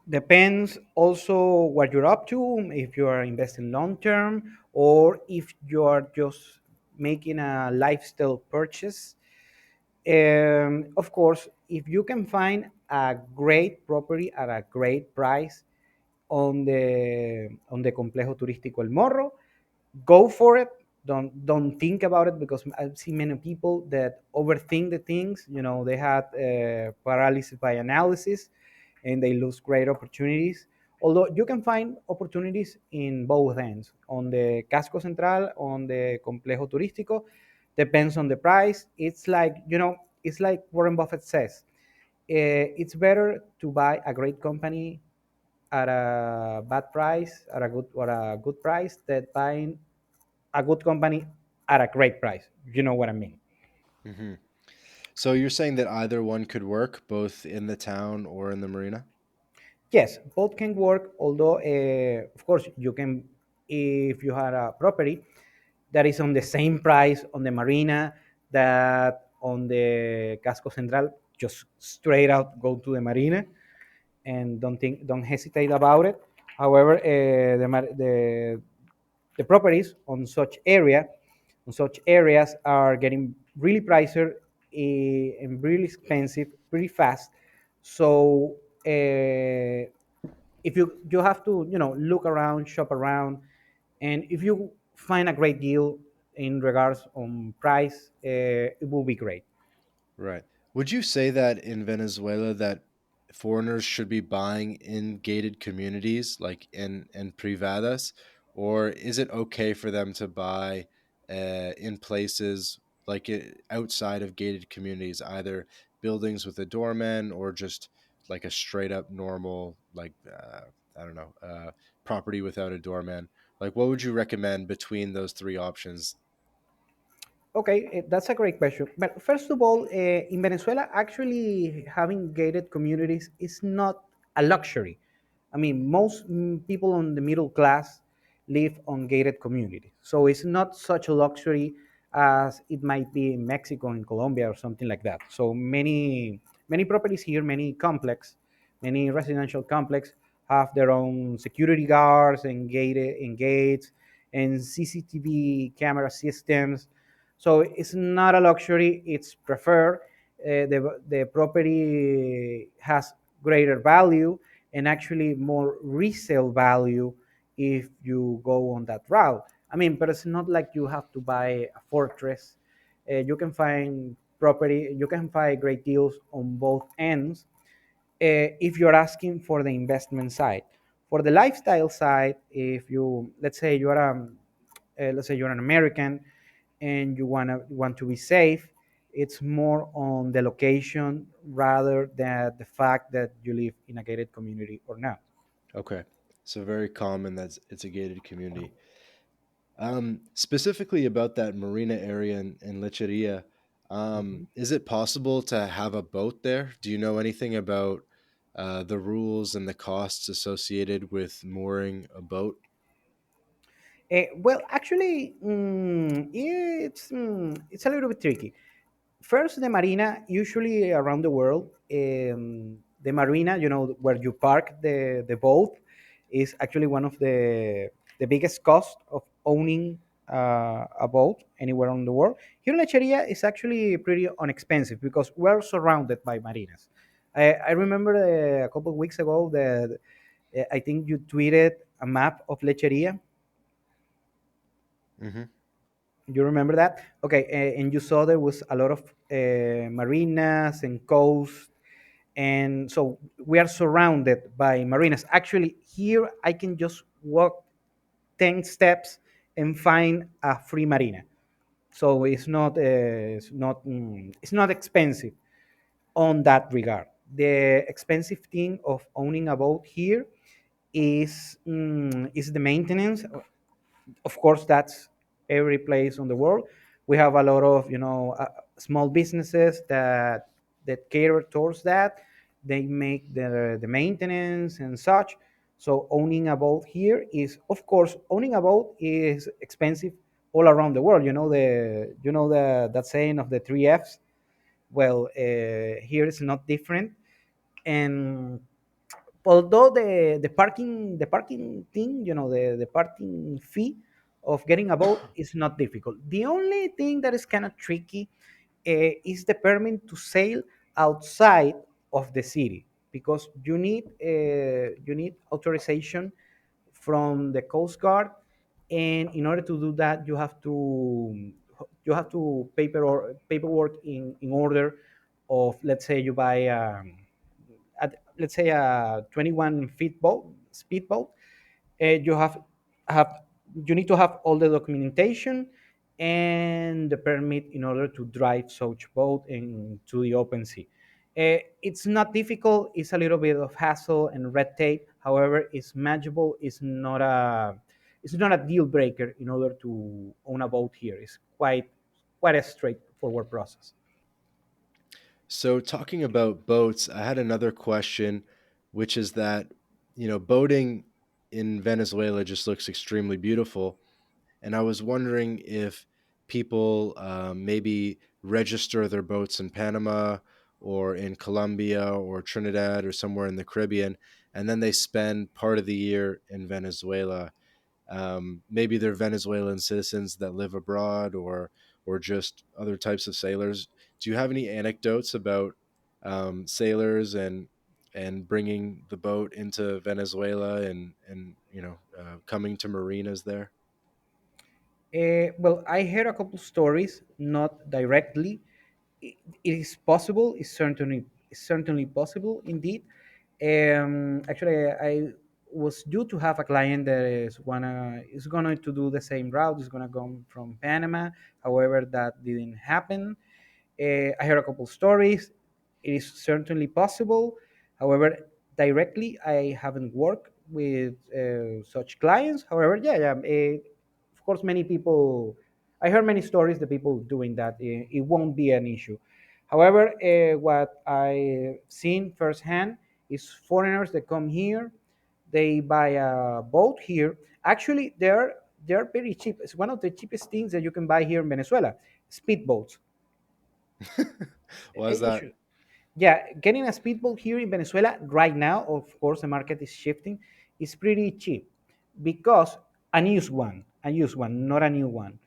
Depends also what you're up to, if you are investing long term or if you are just making a lifestyle purchase. Of course, if you can find a great property at a great price on the Complejo Turístico El Morro, go for it. Don't think about it, because I've seen many people that overthink the things. They had paralysis by analysis, and they lose great opportunities. Although you can find opportunities in both ends, on the Casco Central, on the Complejo Turístico, depends on the price. It's like Warren Buffett says, it's better to buy a great company at a bad price, at a good price, than buying a good company at a great price. You know what I mean? Hmm. So you're saying that either one could work, both in the town or in the marina? Yes, both can work. Although, of course, you can, if you have a property that is on the same price on the marina that on the Casco Central, just straight out go to the marina and don't hesitate about it. However, the properties on such areas are getting really pricier, and really expensive pretty fast. So if you have to look around, shop around, and if you find a great deal in regards on price, it will be great. Right. Would you say that in Venezuela that foreigners should be buying in gated communities like in privadas, or is it okay for them to buy in places like outside of gated communities, either buildings with a doorman or just like a straight up normal like I don't know, property without a doorman? Like what would you recommend between those three options? Okay, that's a great question. But first of all, in Venezuela, actually having gated communities is not a luxury. I mean, most people on the middle class live on gated communities, so it's not such a luxury as it might be in Mexico, in Colombia, or something like that. So many properties here, many residential complex have their own security guards and gates and CCTV camera systems. So it's not a luxury; it's preferred. The property has greater value and actually more resale value if you go on that route. I mean, but it's not like you have to buy a fortress. You can find property, you can find great deals on both ends, if you're asking for the investment side. For the lifestyle side, if you let's say you're an American and you want to be safe, it's more on the location rather than the fact that you live in a gated community or not. Okay. So very common that it's a gated community. Specifically about that marina area in Lecheria, is it possible to have a boat there? Do you know anything about the rules and the costs associated with mooring a boat? Well, actually, it's a little bit tricky. First, the marina, usually around the world, the marina, where you park the boat, is actually one of the biggest cost of owning a boat anywhere on the world. Here in Lecheria, it's actually pretty inexpensive because we're surrounded by marinas. I remember a couple of weeks ago that I think you tweeted a map of Lecheria. Hmm. You remember that? Okay, and you saw there was a lot of marinas and coast, and so we are surrounded by marinas. Actually, here I can just walk 10 steps and find a free marina. So it's not expensive on that regard. The expensive thing of owning a boat here is the maintenance. Of course, that's every place on the world. We have a lot of small businesses that cater towards that. They make the maintenance and such. So owning a boat here is, of course, owning a boat is expensive all around the world. The that saying of the three F's. Well, here it's not different. And although the parking thing, the parking fee of getting a boat is not difficult. The only thing that is kind of tricky is the permit to sail outside of the city, because you need authorization from the Coast Guard, and in order to do that, you have to paperwork in order of, let's say, you buy let's say a 21 feet boat, speedboat. You have you need to have all the documentation and the permit in order to drive such boat into the open sea. It's not difficult. It's a little bit of hassle and red tape. However, it's manageable. It's not a deal breaker in order to own a boat here. It's quite a straightforward process. So, talking about boats, I had another question, which is that, boating in Venezuela just looks extremely beautiful. And I was wondering if people maybe register their boats in Panama or in Colombia or Trinidad or somewhere in the Caribbean, and then they spend part of the year in Venezuela. Maybe they're Venezuelan citizens that live abroad, or just other types of sailors. Do you have any anecdotes about sailors and bringing the boat into Venezuela and coming to marinas there? Well, I heard a couple stories, not directly. It is possible. It's certainly possible, indeed. Actually, I was due to have a client that is going to do the same route. Is going to go from Panama. However, that didn't happen. I heard a couple stories. It is certainly possible. However, directly, I haven't worked with such clients. However, yeah, yeah. Of course, many people. I heard many stories. The people doing that. It won't be an issue. However, what I've seen firsthand is foreigners that come here. They buy a boat here. Actually, they're very cheap. It's one of the cheapest things that you can buy here in Venezuela. Speedboats. Was that? Yeah, getting a speedboat here in Venezuela right now, of course, the market is shifting, is pretty cheap because a used one, not a new one,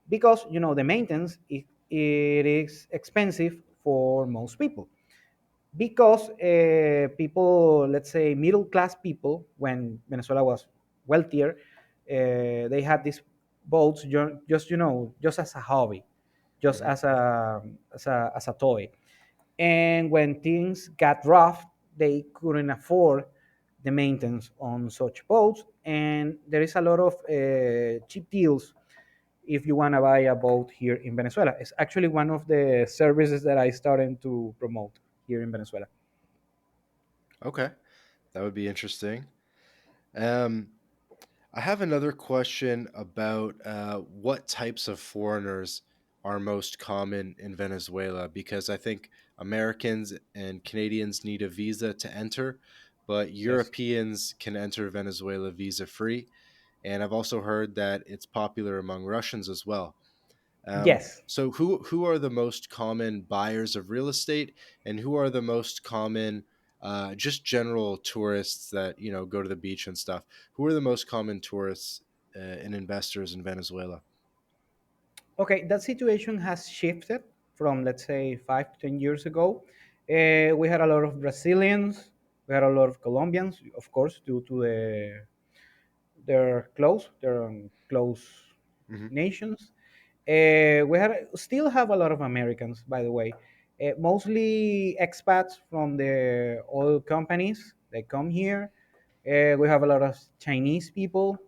because the maintenance it is expensive for most people, because people, let's say middle class people, when Venezuela was wealthier, they had these boats just as a hobby, just Mhm. as a toy. And when things got rough, they couldn't afford the maintenance on such boats. And there is a lot of cheap deals if you want to buy a boat here in Venezuela. It's actually one of the services that I started to promote here in Venezuela. Okay, that would be interesting. Um, I have another question about what types of foreigners are most common in Venezuela, because I think Americans and Canadians need a visa to enter, but Yes. Europeans can enter Venezuela visa free. and I've also heard that it's popular among Russians as well. Yes. So who are the most common buyers of real estate, and who are the most common just general tourists that go to the beach and stuff? Who are the most common tourists and investors in Venezuela? Okay, that situation has shifted from, let's say, 5 to 10 years ago. We had a lot of Brazilians, we had a lot of Colombians, of course, due to their close Hmm. nations. We had still have a lot of Americans, by the way, mostly expats from the oil companies. They come here. We have a lot of Chinese people.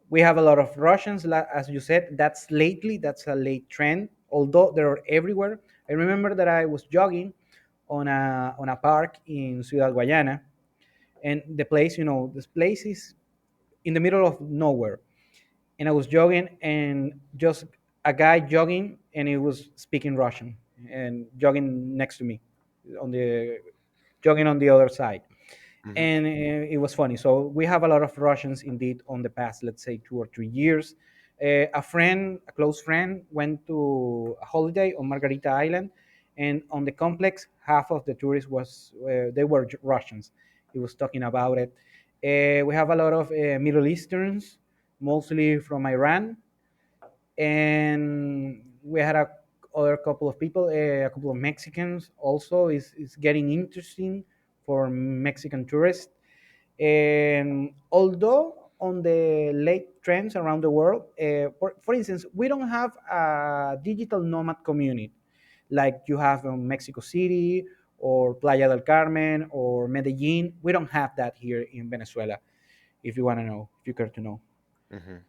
We have a lot of Russians, as you said. That's a late trend, although they're everywhere. I remember that I was jogging on a park in Ciudad Guayana, and this place is in the middle of nowhere. And I was jogging, and just a guy jogging, and he was speaking Russian and jogging next to me, on the jogging on the other side. Hmm. And it was funny. So we have a lot of Russians indeed on the past, let's say, 2 or 3 years. A close friend, went to a holiday on Margarita Island, and on the complex, half of the tourists they were Russians. He was talking about it. We have a lot of Middle Easterns, mostly from Iran, and we had a other couple of people, a couple of Mexicans also. Is getting interesting for Mexican tourists. And although on the late trends around the world, for instance, we don't have a digital nomad community like you have in Mexico City or Playa del Carmen or Medellin. We don't have that here in Venezuela. If you want to know, if you care to know. Hmm.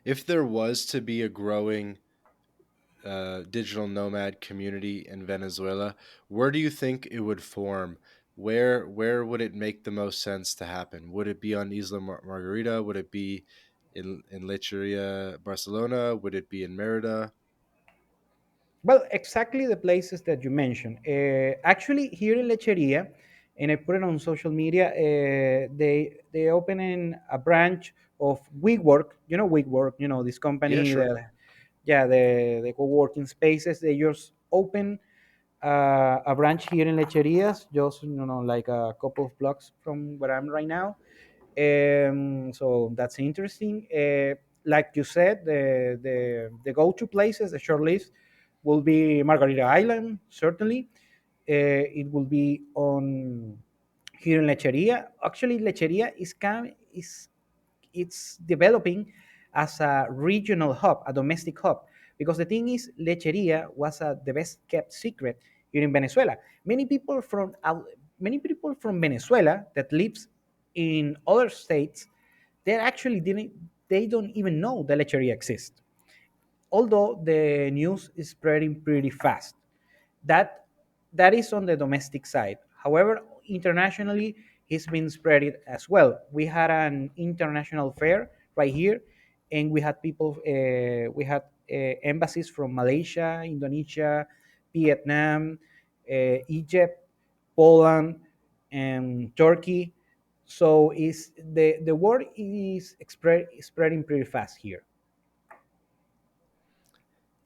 If there was to be a growing digital nomad community in Venezuela, where do you think it would form? Where would it make the most sense to happen? Would it be on Isla Margarita? Would it be in Lecheria, Barcelona? Would it be in Merida? Well, exactly the places that you mentioned. Actually, here in Lecheria, and I put it on social media, they opening a branch of WeWork. You know WeWork. You know this Yeah, company sure. that, yeah, the co-working spaces. They just open a branch here in Lecherias, just like a couple of blocks from where I'm right now. So that's interesting. Like you said, the go-to places, the short list, will be Margarita Island, certainly. It will be on here in Lecheria. Actually, Lecheria is it's developing as a regional hub, a domestic hub. Because the thing is, Lecheria was the best kept secret here in Venezuela. Many people from Venezuela that lives in other states, they don't even know the Lecheria exists. Although the news is spreading pretty fast. That that is on the domestic side. However, internationally, it's been spread as well. We had an international fair right here, and we had embassies from Malaysia, Indonesia, Vietnam, Egypt, Poland, and Turkey. So is the word is spreading pretty fast here.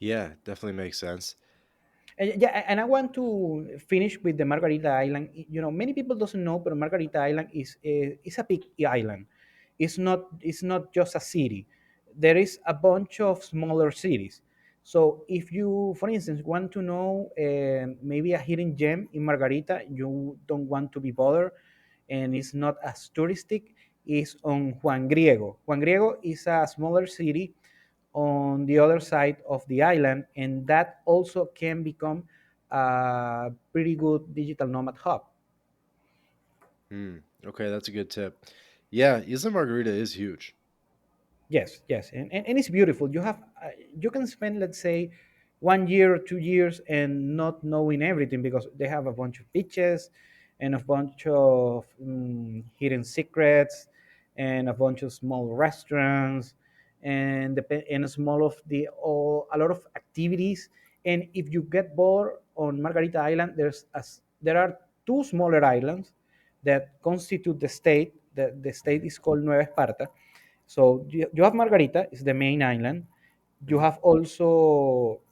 Yeah, definitely makes sense. Yeah, and I want to finish with the Margarita Island. Many people doesn't know, but Margarita Island is a big island. It's not just a city. There is a bunch of smaller cities. So if you, for instance, want to know maybe a hidden gem in Margarita, you don't want to be bothered, and it's not as touristic. Is on Juan Griego. Juan Griego is a smaller city on the other side of the island, and that also can become a pretty good digital nomad hub. Hmm. Okay, that's a good tip. Yeah, Isla Margarita is huge. Yes, yes, and it's beautiful. You can spend, let's say, 1 year or 2 years and not knowing everything because they have a bunch of beaches and a bunch of hidden secrets and a bunch of small restaurants and a lot of activities. And if you get bored on Margarita Island, there are two smaller islands that constitute the state. the state is called Nueva Esparta. So you have Margarita, is the main island. You Hmm. have also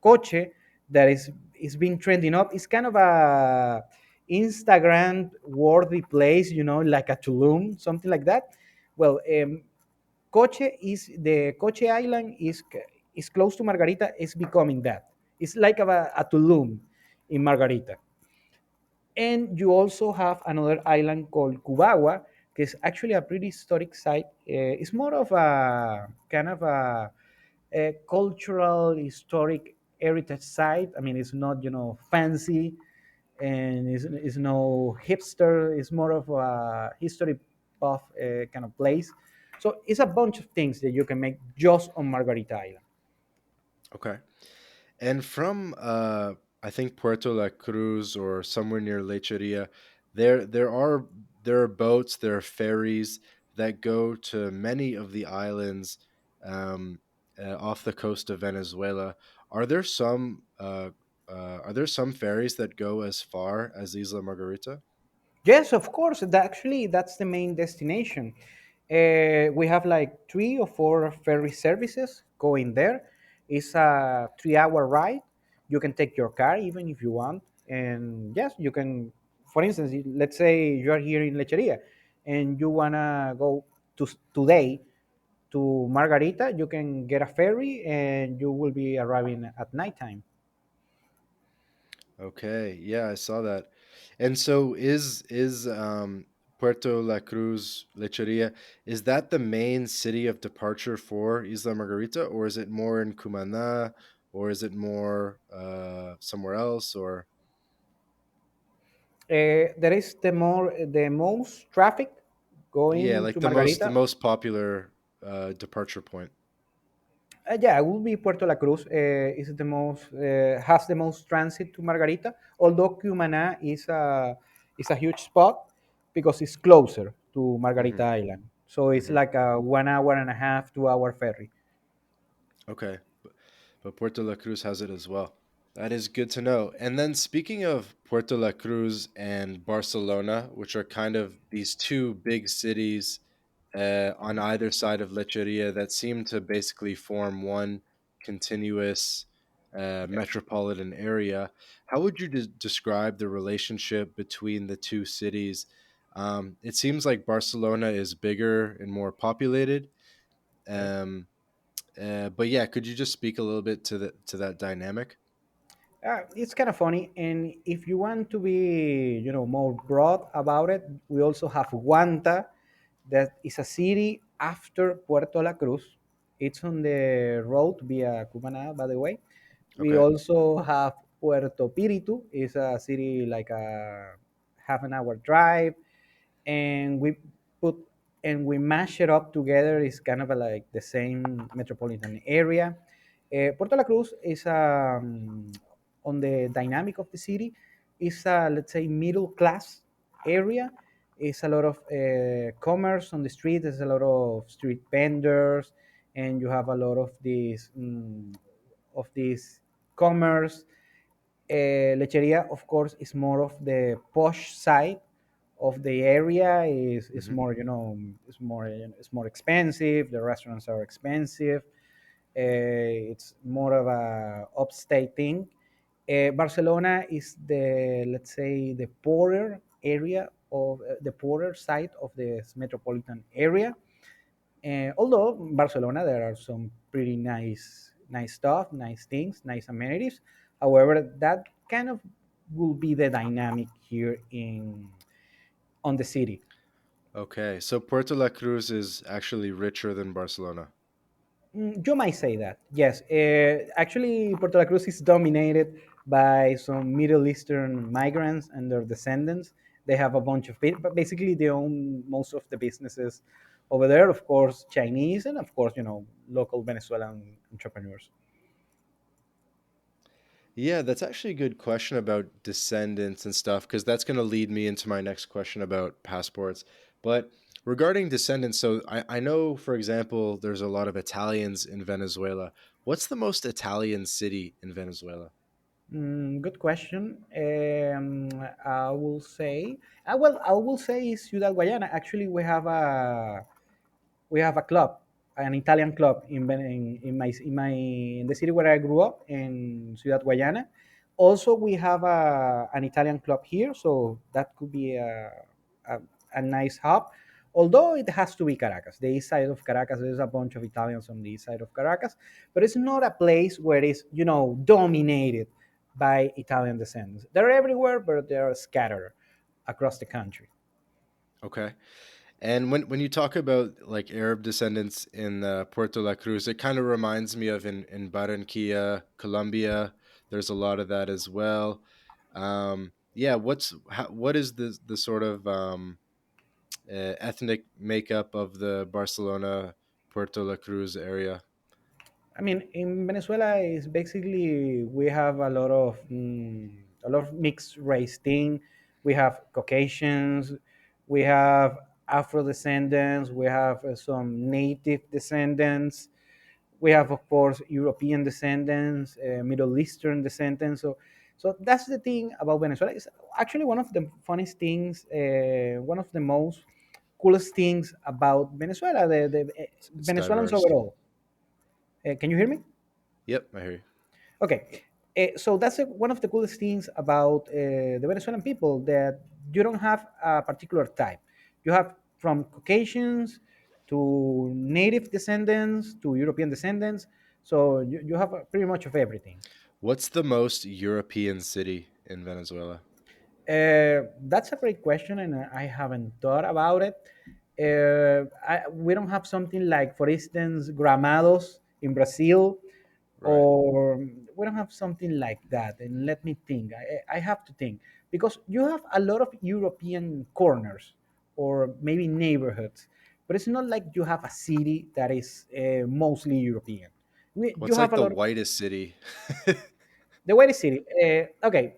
Coche, that is being trending up. It's kind of a Instagram worthy place, like a Tulum, something like that. Well, Coche Island is close to Margarita. It's becoming that. It's like a Tulum in Margarita. And you also have another island called Cubagua, which is actually a pretty historic site. It's more of a kind of a cultural, historic heritage site. I mean, it's not fancy, and it's no hipster. It's more of a history buff kind of place. So it's a bunch of things that you can make just on Margarita Island. Okay. And from I think Puerto La Cruz or somewhere near Lecheria, there there are there are boats, there are ferries that go to many of the islands um, off the coast of Venezuela. Are there some are there some ferries that go as far as Isla Margarita? Yes, of course. Actually, that's the main destination. We have like 3 or 4 ferry services going there. It's a 3 hour ride. You can take your car even if you want. And yes, you can, for instance, let's say you are here in Lecheria and you want to go today to Margarita, you can get a ferry and you will be arriving at nighttime. Okay, yeah, I saw that. And so is Puerto La Cruz Lecheria, is that the main city of departure for Isla Margarita, or is it more in Cumaná, or is it more somewhere else, or There is the most traffic yeah, going like to the Margarita. most popular departure point? Yeah, it will be Puerto La Cruz. Is the most has the most transit to Margarita. Although Cumaná is a huge spot because it's closer to Hmm. Margarita Island. So it's Hmm. like a 1 hour and a half, 2 hour ferry. Okay, but Puerto La Cruz has it as well. That is good to know. And then speaking of Puerto La Cruz and Barcelona, which are kind of these two big cities on either side of Lecheria that seem to basically form one continuous Yes. metropolitan area, how would you describe the relationship between the two cities? It seems like Barcelona is bigger and more populated. Okay. Um, but yeah, could you just speak a little bit to that dynamic? It's kind of funny, and if you want to be, more broad about it, we also have Guanta, that is a city after Puerto La Cruz. It's on the road via Cumaná, by the way. We Okay. also have Puerto Piritu, is a city like a half an hour drive, and put we mash it up together. It's kind of like the same metropolitan area. Puerto La Cruz is on the dynamic of the city. Is a, let's say, middle class area. It's a lot of commerce on the street. There's a lot of street vendors, and you have a lot of these commerce. Lecheria, of course, is more of the posh side of the area. Is Hmm. more, it's more expensive. The restaurants are expensive. It's more of a upstate thing. Barcelona is the, let's say, the poorer area of the poorer side of the metropolitan area. Although Barcelona, there are some pretty nice stuff, nice things, nice amenities. However, that kind of will be the dynamic here in on the city. Okay. So Puerto La Cruz is actually richer than Barcelona. You might say that, yes. Actually, Puerto La Cruz is dominated by some Middle Eastern migrants and their descendants. They have a bunch of, but basically, they own most of the businesses over there. Of course, Chinese, and of course, local Venezuelan entrepreneurs. Yeah, that's actually a good question about descendants and stuff, because that's going to lead me into my next question about passports. But regarding descendants, so I know, for example, there's a lot of Italians in Venezuela. What's the most Italian city in Venezuela? Good question. I will say, I will say Ciudad Guayana. Actually, we have a club, an Italian club in the city where I grew up in Ciudad Guayana. Also, we have an Italian club here, so that could be a, a nice hub. Although it has to be Caracas, the east side of Caracas, there's a bunch of Italians on the east side of Caracas, but it's not a place where it's dominated by Italian descendants. They're everywhere, but they're scattered across the country. Okay. And when you talk about like Arab descendants in Puerto La Cruz, it kind of reminds me of in Barranquilla, Colombia. There's a lot of that as well. Yeah, what is the sort of ethnic makeup of the Barcelona, Puerto La Cruz area? I mean, in Venezuela, is basically we have a lot of mixed race thing. We have Caucasians, we have Afro descendants, we have some native descendants, we have of course European descendants, Middle Eastern descendants. So that's the thing about Venezuela. It's actually one of the funniest things, one of the most coolest things about Venezuela. The It's Venezuelans diverse. overall. Can you hear me? Yep, I hear you. Okay. So that's one of the coolest things about the Venezuelan people, that you don't have a particular type. You have from Caucasians to native descendants to European descendants. So you have pretty much of everything. What's the most European city in Venezuela? That's a great question, and I haven't thought about it. We don't have something like, for instance, Gramados in Brazil, Right. or we don't have something like that. And let me think. I have to think, because you have a lot of European corners or maybe neighborhoods, but it's not like you have a city that is mostly European. You What's have like a the lot. whitest city? The white city. Okay.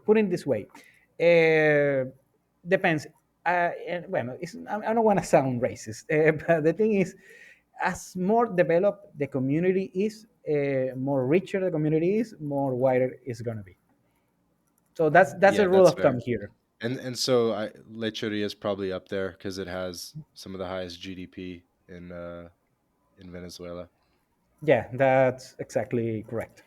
Put it this way. Depends. Well, I don't want to sound racist, but the thing is, as more developed the community is, more richer the community is, more whiter it's gonna be. So that's a Yeah, rule that's of thumb fair. here. And so Lecheria is probably up there because it has some of the highest GDP in Venezuela. Yeah, that's exactly correct.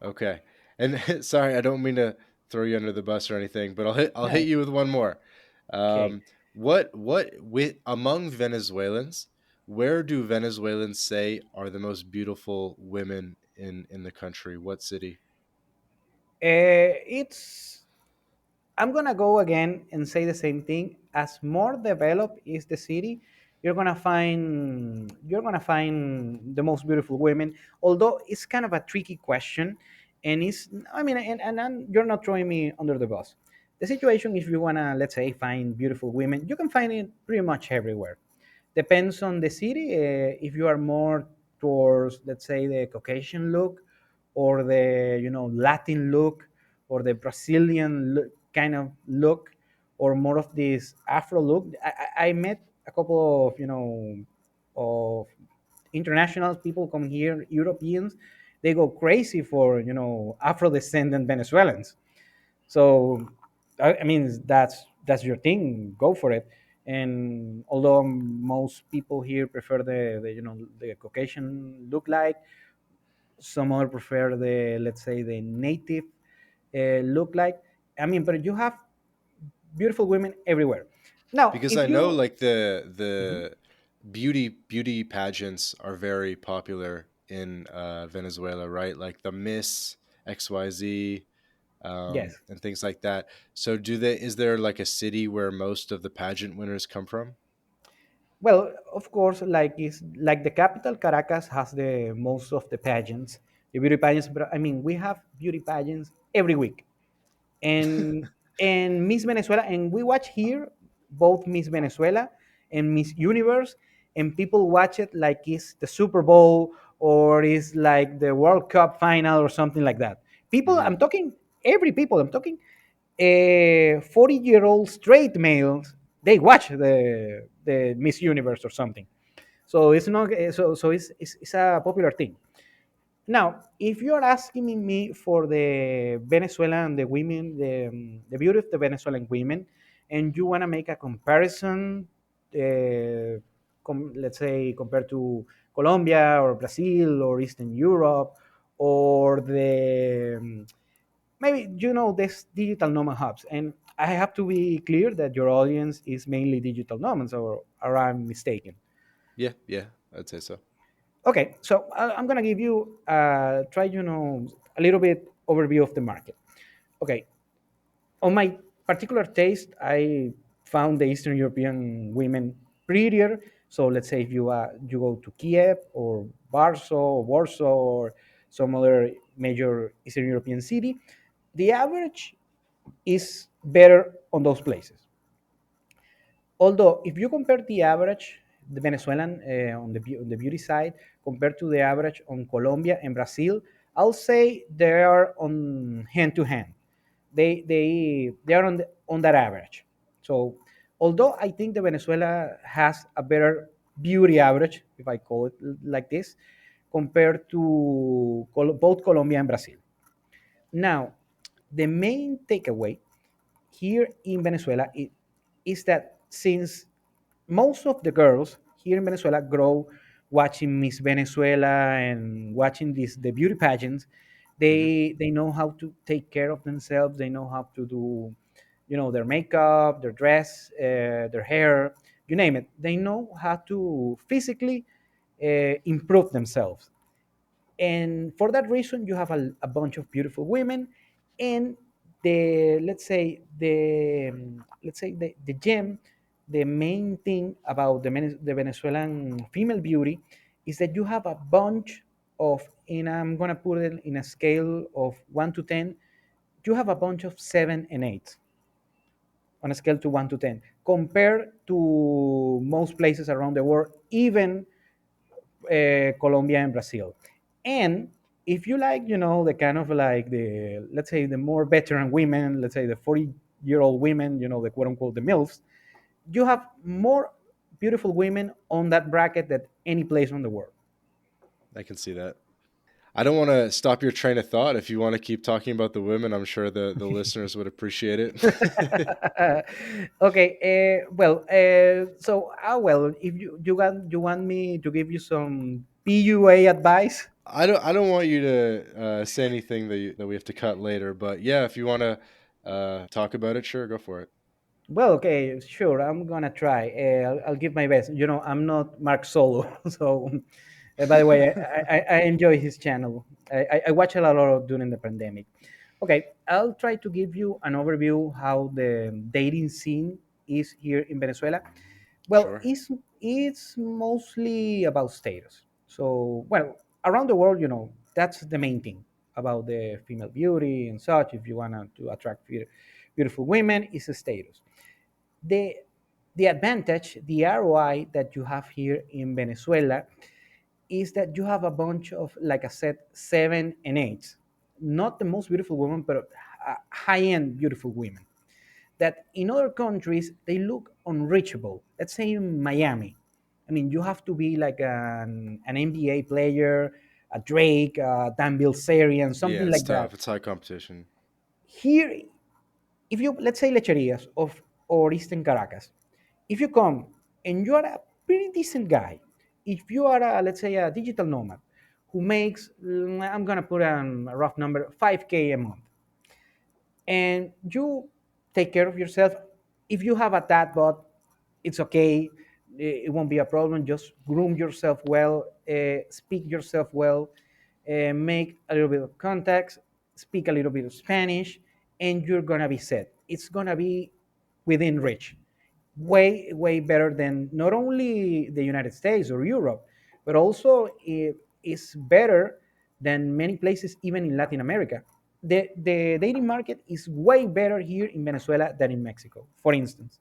Okay. And sorry, I don't mean to throw you under the bus or anything, but I'll Yeah. hit you with one more. Okay. What with among Venezuelans, where do Venezuelans say are the most beautiful women in the country? What city? It's I'm gonna go again and say the same thing. As more developed is the city, you're gonna find the most beautiful women. Although it's kind of a tricky question, and it's I mean, you're not throwing me under the bus. The situation, if you wanna, let's say, find beautiful women, you can find it pretty much everywhere. Depends on the city. If you are more towards, let's say, the Caucasian look, or the Latin look, or the Brazilian look, kind of look, or more of this Afro look. I met a couple of of international people come here, Europeans. They go crazy for Afro descendant Venezuelans. So, I mean, that's your thing. Go for it. And although most people here prefer the Caucasian look like, some other prefer the, let's say, the native look like. I mean, but you have beautiful women everywhere. Now, Because if I know you like the Mhm. the beauty pageants are very popular in Venezuela, right? Like the Miss XYZ Yes. and things like that. So do they is there like a city where most of the pageant winners come from? Well, of course, like is like the capital, Caracas has the most of the pageants, the beauty pageants. But I mean, we have beauty pageants every week, and Miss Venezuela, and we watch here both Miss Venezuela and Miss Universe, and people watch it like it's the Super Bowl, or it's like the World Cup final or something like that. People, Hmm. I'm talking every people. I'm talking 40-year-old straight males. They watch the Miss Universe or something. So it's not it's a popular thing. Now, if you're asking me for the Venezuelan, the women, the beauty of the Venezuelan women, and you want to make a comparison, let's say compared to Colombia or Brazil or Eastern Europe, or maybe this digital nomad hubs. And I have to be clear that your audience is mainly digital nomads, or I'm mistaken. Yeah, yeah, I'd say so. Okay, so I'm gonna give you try a little bit overview of the market. Okay, on my particular taste, I found the Eastern European women prettier. So let's say if you go to Kiev or Warsaw or some other major Eastern European city, the average is better on those places. Although, if you compare the average, the Venezuelan on the beauty side, compared to the average on Colombia and Brazil, I'll say they are on hand to hand. They are on that average. So, although I think the Venezuela has a better beauty average, if I call it like this, compared to both Colombia and Brazil. Now, the main takeaway here in Venezuela is that since most of the girls here in Venezuela grow watching Miss Venezuela and watching the beauty pageants, Hmm. they know how to take care of themselves. They know how to do, their makeup, their dress, their hair, you name it. They know how to physically improve themselves, and for that reason you have a bunch of beautiful women. And the let's say the gem, the main thing about the Venezuelan female beauty is that you have a bunch of, and I'm gonna put it in a scale of 1 to 10, you have a bunch of 7 and 8 on a scale to 1 to 10 compared to most places around the world, even Colombia and Brazil. And if you like, the kind of like let's say the more veteran women, let's say the 40-year-old women, the quote unquote the MILFs, you have more beautiful women on that bracket than any place on the world. I can see that. I don't want to stop your train of thought. If you want to keep talking about the women, I'm sure the listeners would appreciate it. Okay, well, if you want me to give you some PUA advice. I don't want you to say anything that we have to cut later, but yeah, if you want to talk about it, sure, go for it. Well, okay, sure. I'm gonna try. I'll give my best. I'm not Mark Solo, so. By the way, I enjoy his channel. I watch a lot of during the pandemic. Okay, I'll try to give you an overview how the dating scene is here in Venezuela. Well, Sure. it's mostly about status. So, well, around the world, that's the main thing about the female beauty and such. If you wanna to attract beautiful women, is a status. The the advantage, the ROI that you have here in Venezuela is that you have a bunch of, like I said, 7 and 8, not the most beautiful women, but high-end beautiful women that in other countries they look unreachable. Let's say in Miami. I mean, you have to be like an NBA player, a Drake, Dan Bilzerian, Yeah, something it's like that. tough. It's high competition. Here, if you, let's say, Lecherias of or Eastern Caracas, if you come and you are a pretty decent guy, if you are let's say a digital nomad who makes, I'm gonna put a rough number, 5K a month, and you take care of yourself. If you have a tat bot, it's okay. It won't be a problem. Just groom yourself well, speak yourself well, make a little bit of contacts, speak a little bit of Spanish, and you're gonna be set. It's gonna be within reach. Way better than not only the United States or Europe, but also it is better than many places, even in Latin America. The dating market is way better here in Venezuela than in Mexico, for instance.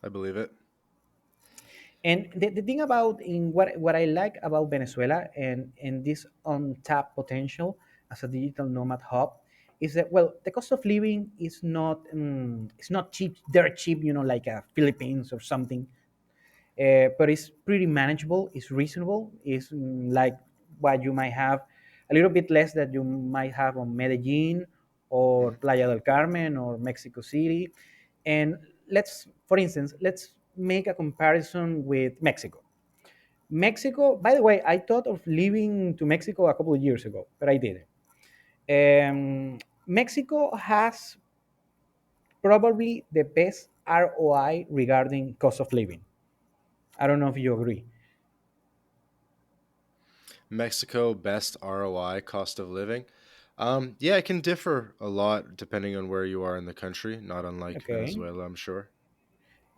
I believe it. And the thing about in what I like about Venezuela and this untapped potential as a digital nomad hub is that, well, the cost of living is not it's not cheap, dirt cheap, like Philippines or something, but it's pretty manageable. It's reasonable. It's like what you might have, a little bit less that you might have on Medellin or Mhm. Playa del Carmen or Mexico City. And let's, for instance, let's make a comparison with Mexico. Mexico, by the way, I thought of leaving to Mexico a couple of years ago, but I didn't. Mexico has probably the best ROI regarding cost of living. I don't know if you agree. Mexico, best ROI, cost of living. Yeah, it can differ a lot depending on where you are in the country, not unlike Okay. Venezuela, I'm sure.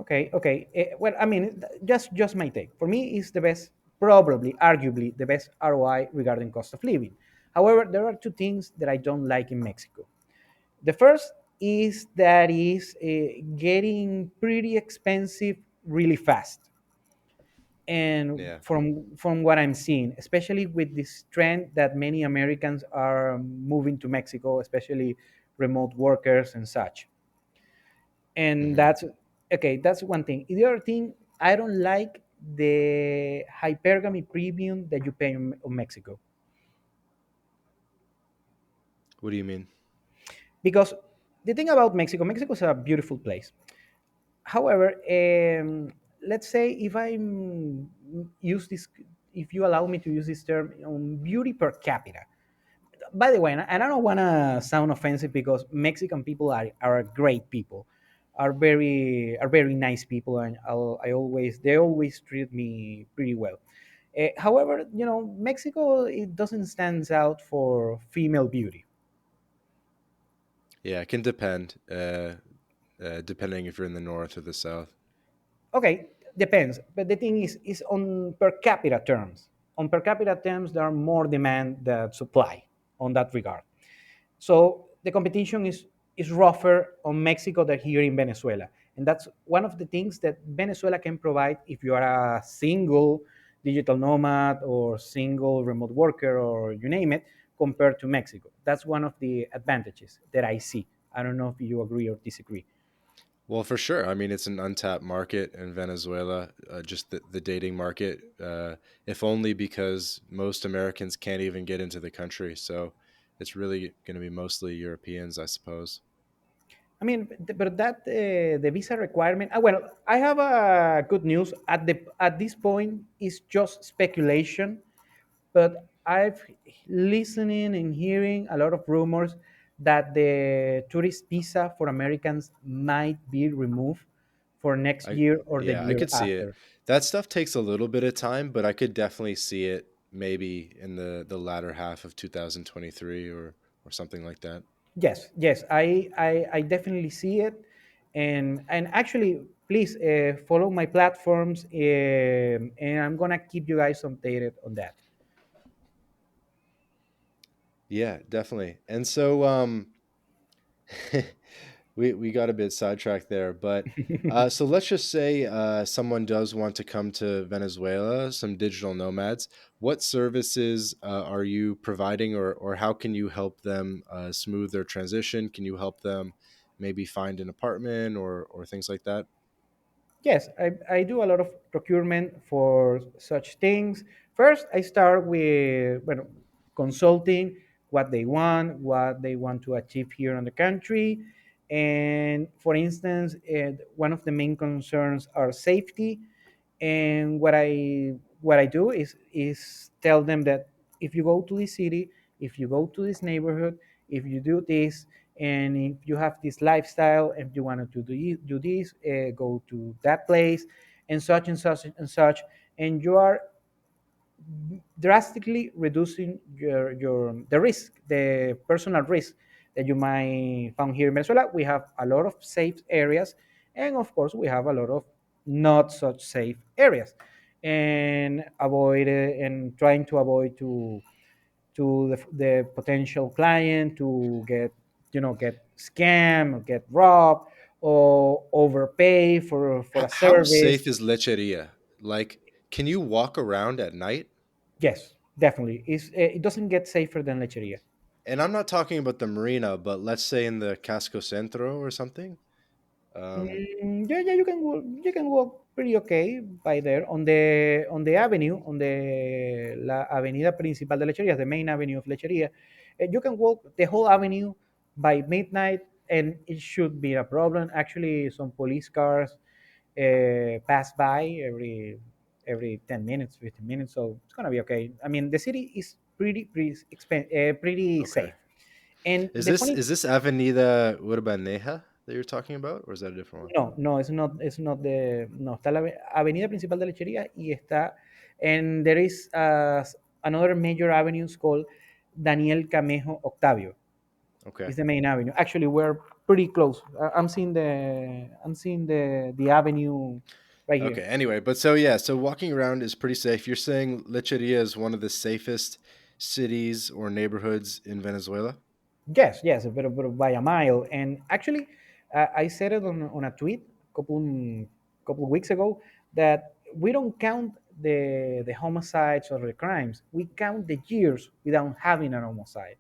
Okay. Okay. Well, I mean, just my take. For me, it's the best, probably, arguably, the best ROI regarding cost of living. However, there are two things that I don't like in Mexico. The first is that is getting pretty expensive really fast. And Yeah. from what I'm seeing, especially with this trend that many Americans are moving to Mexico, especially remote workers and such. And Hmm. that's okay. That's one thing. The other thing, I don't like the hypergamy premium that you pay on Mexico, What do you mean? because the thing about Mexico, Mexico is a beautiful place. However, let's say if I use this, if you allow me to use this term on beauty per capita. By the way, and I don't want to sound offensive because Mexican people are great people, are very nice people, and I always they always treat me pretty well. However, Mexico, it doesn't stand out for female beauty. Yeah, it can depend, depending if you're in the north or the south. Okay, depends. But the thing is on per capita terms. On per capita terms, there are more demand than supply on that regard. So the competition is rougher on Mexico than here in Venezuela. And that's one of the things that Venezuela can provide if you are a single digital nomad or single remote worker or you name it, compared to Mexico. That's one of the advantages that I see. I don't know if you agree or disagree. Well, for sure. I mean, it's an untapped market in Venezuela, just the dating market, if only because most Americans can't even get into the country. So it's really going to be mostly Europeans, I suppose. I mean, but that the visa requirement. Well, I have good news. At this point, it's just speculation, but I've listening and hearing a lot of rumors that the tourist visa for Americans might be removed for next I year or the Yeah, I year could see it. after. That stuff takes a little bit of time, but I could definitely see it maybe in the latter half of 2023 or something like that. Yes, yes, I definitely see it, and actually, please follow my platforms, and I'm gonna keep you guys updated on that. Yeah, definitely. And so we got a bit sidetracked there, but so let's just say someone does want to come to Venezuela, some digital nomads. What services are you providing, or how can you help them smooth their transition? Can you help them maybe find an apartment or things like that? Yes, I do a lot of procurement for such things. First, I start with consulting what they want to achieve here in the country. And for instance, one of the main concerns are safety. And what I do is tell them that if you go to this city, if you go to this neighborhood, if you do this, and if you have this lifestyle, if you want to do this, go to that place, and such and such and such, and you are drastically reducing your the risk, the personal risk that you might found here in Venezuela. We have a lot of safe areas, and of course, we have a lot of not such safe areas, and trying to avoid the potential client to get scammed or get robbed or overpay for a How service. safe is Lecheria? Like, can you walk around at night? Yes, definitely. It doesn't get safer than Lecheria. And I'm not talking about the marina, but let's say in the Casco Centro or something. Um, Yeah, yeah, you can walk. You can walk. pretty okay by there on the avenue on the la avenida principal de Lecheria, the main avenue of Lecheria. You can walk the whole avenue by midnight, and it should be a problem. Actually, some police cars pass by every 10 minutes, 15 minutes, so it's gonna be okay. I mean, the city is pretty Okay. safe. And the funny Is this Avenida Urbaneja that you're talking about, or is that a different one? No, no, it's not the no. Está la avenida principal de Lechería y está, and there is another major avenues called Daniel Camejo Octavio. Okay. It's the main avenue. Actually, we're pretty close. I'm seeing the avenue right here. Okay. Anyway, but so yeah, so walking around is pretty safe. You're saying Lecheria is one of the safest cities or neighborhoods in Venezuela? Yes, yes, but by a mile. And actually, I said it on a tweet couple of weeks ago that we don't count the homicides or the crimes. We count the years without having an homicide.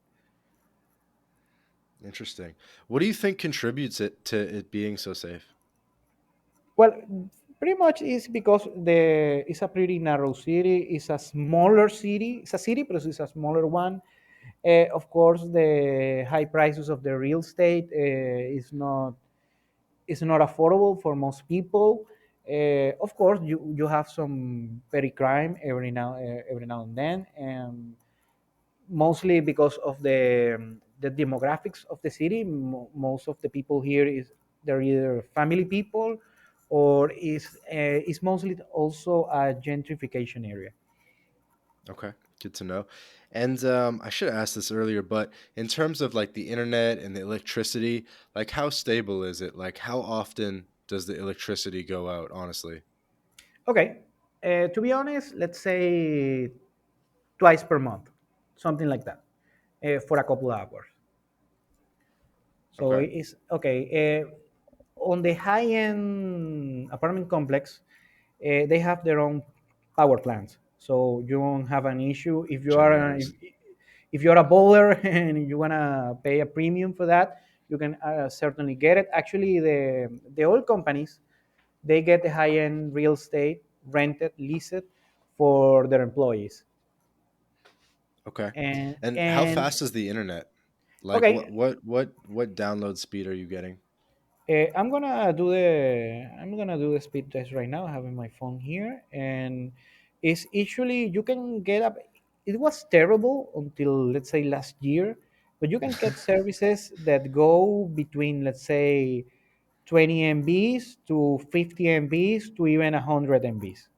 Interesting. What do you think contributes it to it being so safe? Well, pretty much is because it's a pretty narrow city. It's a smaller city. It's a city, but it's a smaller one. Of course, the high prices of the real estate is not affordable for most people. Of course, you have some petty crime every now and then, and mostly because of the demographics of the city. Most of the people here is they're either family people, or is mostly also a gentrification area. Okay, good to know. And I should have asked this earlier, but in terms of like the internet and the electricity, like how stable is it? Like how often does the electricity go out, honestly? Okay, to be honest, let's say twice per month, something like that, for a couple of hours. So Okay. it's okay. On the high-end apartment complex, they have their own power plants, so you won't have an issue Generators. if you're a bowler and you wanna pay a premium for that. You can certainly get it. Actually, the oil companies, they get the high-end real estate rented, leased for their employees, Okay. and And how and fast is the internet? Like okay. what download speed are you getting? I'm gonna do the speed test right now. I have my phone here, and it's usually you can get up. It was terrible until let's say last year, but you can get services that go between let's say 20 MBs to 50 MBs to even 100 MBs.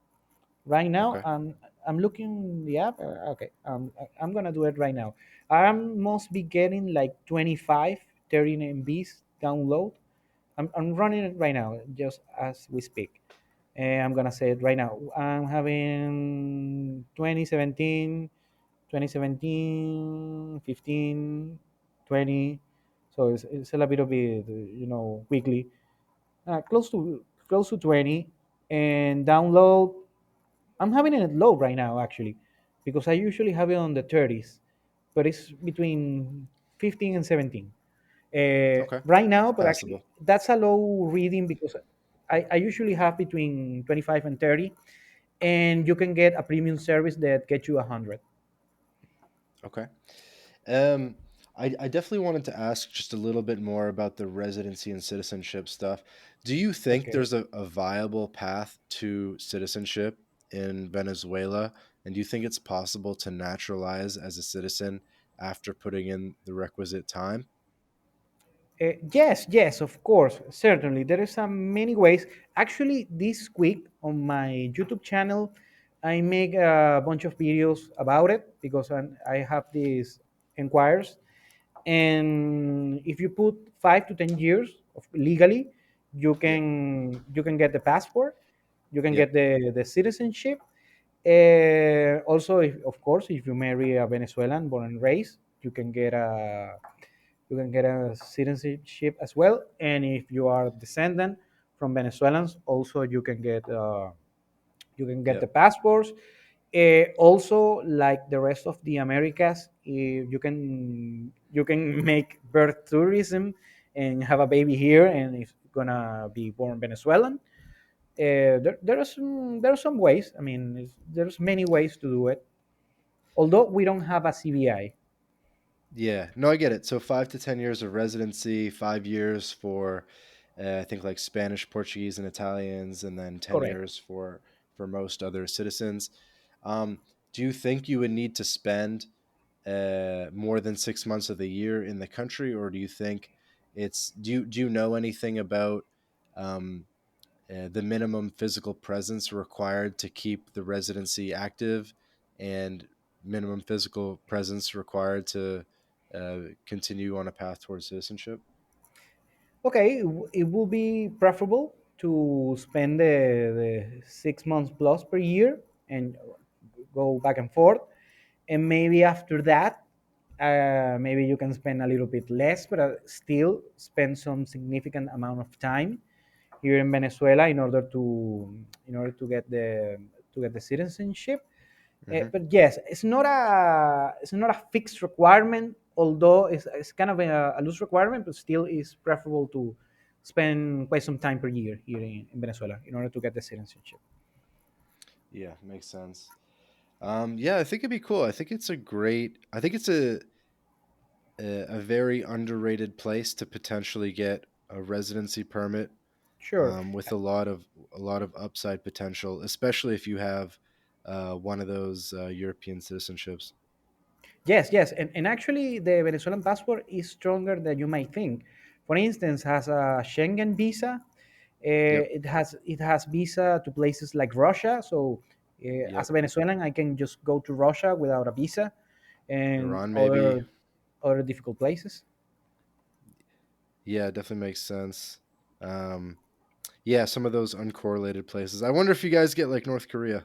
Right now, Okay. I'm looking the app. Okay, I'm gonna do it right now. I must be getting like 25, 30 MBs download. I'm running it right now, just as we speak. And I'm gonna say it right now. I'm having 2017, 15, 20. So it's a little bit, weekly, close to 20, and download. I'm having it low right now actually, because I usually have it on the 30s, but it's between 15 and 17 Okay. right now. But actually, Passable. that's a low reading because I usually have between 25 and 30, and you can get a premium service that gets you 100. Okay. Um, I definitely wanted to ask just a little bit more about the residency and citizenship stuff. Do you think Okay. there's a viable path to citizenship in Venezuela? And do you think it's possible to naturalize as a citizen after putting in the requisite time? Yes, yes, of course, certainly. There is many ways. Actually, this week on my YouTube channel, I make a bunch of videos about it because I have these inquiries. And if you put 5 to 10 years of legally, Yep. you can get the passport, you can Yep. get the citizenship. Also, of course, if you marry a Venezuelan born and raised, you can get a citizenship as well. And if you are a descendant from Venezuelans, also you can get the Yep. passports. Also, like the rest of the Americas, you can make birth tourism and have a baby here, and it's gonna be born Venezuelan. There are some ways. I mean, there's many ways to do it. Although we don't have a CBI. Yeah, no, I get it. So 5 to 10 years of residency, 5 years for I think like Spanish, Portuguese, and Italians, and then ten Correct. years for most other citizens. Do you think you would need to spend more than 6 months of the year in the country, or do you think it's do you know anything about um, the minimum physical presence required to keep the residency active and minimum physical presence required to continue on a path towards citizenship? Okay, it will be preferable to spend the 6 months plus per year and go back and forth. And maybe after that, maybe you can spend a little bit less, but still spend some significant amount of time here in Venezuela in order to get the citizenship. Hmm. But yes, it's not a fixed requirement, although it's kind of a loose requirement, but still is preferable to spend quite some time per year here in Venezuela in order to get the citizenship. Yeah, makes sense. Yeah, I think it'd be cool. I think it's a great. I think it's a very underrated place to potentially get a residency permit Sure. with a lot of upside potential, especially if you have one of those European citizenships. Yes, yes, and actually, the Venezuelan passport is stronger than you might think. For instance, has a Schengen visa. Yep. It has visa to places like Russia. So, as Yep. a Venezuelan, I can just go to Russia without a visa, and Iran, maybe. other difficult places. Yeah, definitely makes sense. Um, yeah, some of those uncorrelated places. I wonder if you guys get like North Korea.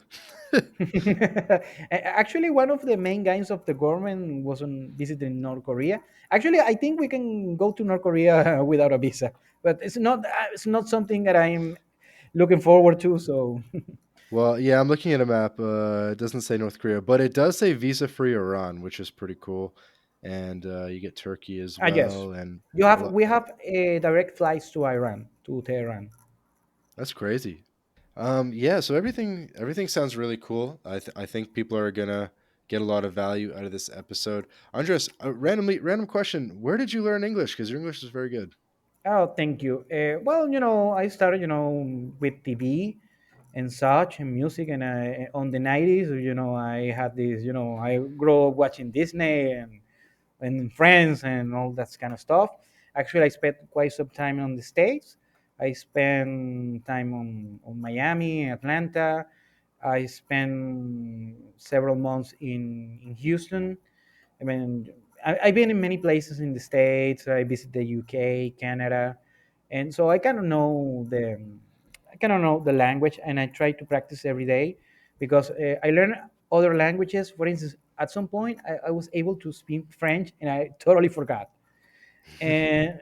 Actually, one of the main guys of the government was on visiting North Korea. Actually, I think we can go to North Korea without a visa, but it's not something that I'm looking forward to. So, Well, yeah, I'm looking at a map. It doesn't say North Korea, but it does say visa-free Iran, which is pretty cool. And you get Turkey as yes, well, and a lot. we have direct flights to Iran, to Tehran. That's crazy. Yeah, so everything sounds really cool. I think people are gonna get a lot of value out of this episode. Andres, random question: where did you learn English? Because your English is very good. Oh, thank you. Well, I started, with TV and such and music, and on the 90s, I had this, I grew up watching Disney and Friends and all that kind of stuff. Actually, I spent quite some time on the States. I spent time on Miami, Atlanta. I spent several months in Houston. I mean, I've been in many places in the States. I visit the UK, Canada, and so I kind of know the language, and I try to practice every day because I learn other languages. For instance, at some point, I was able to speak French, and I totally forgot. And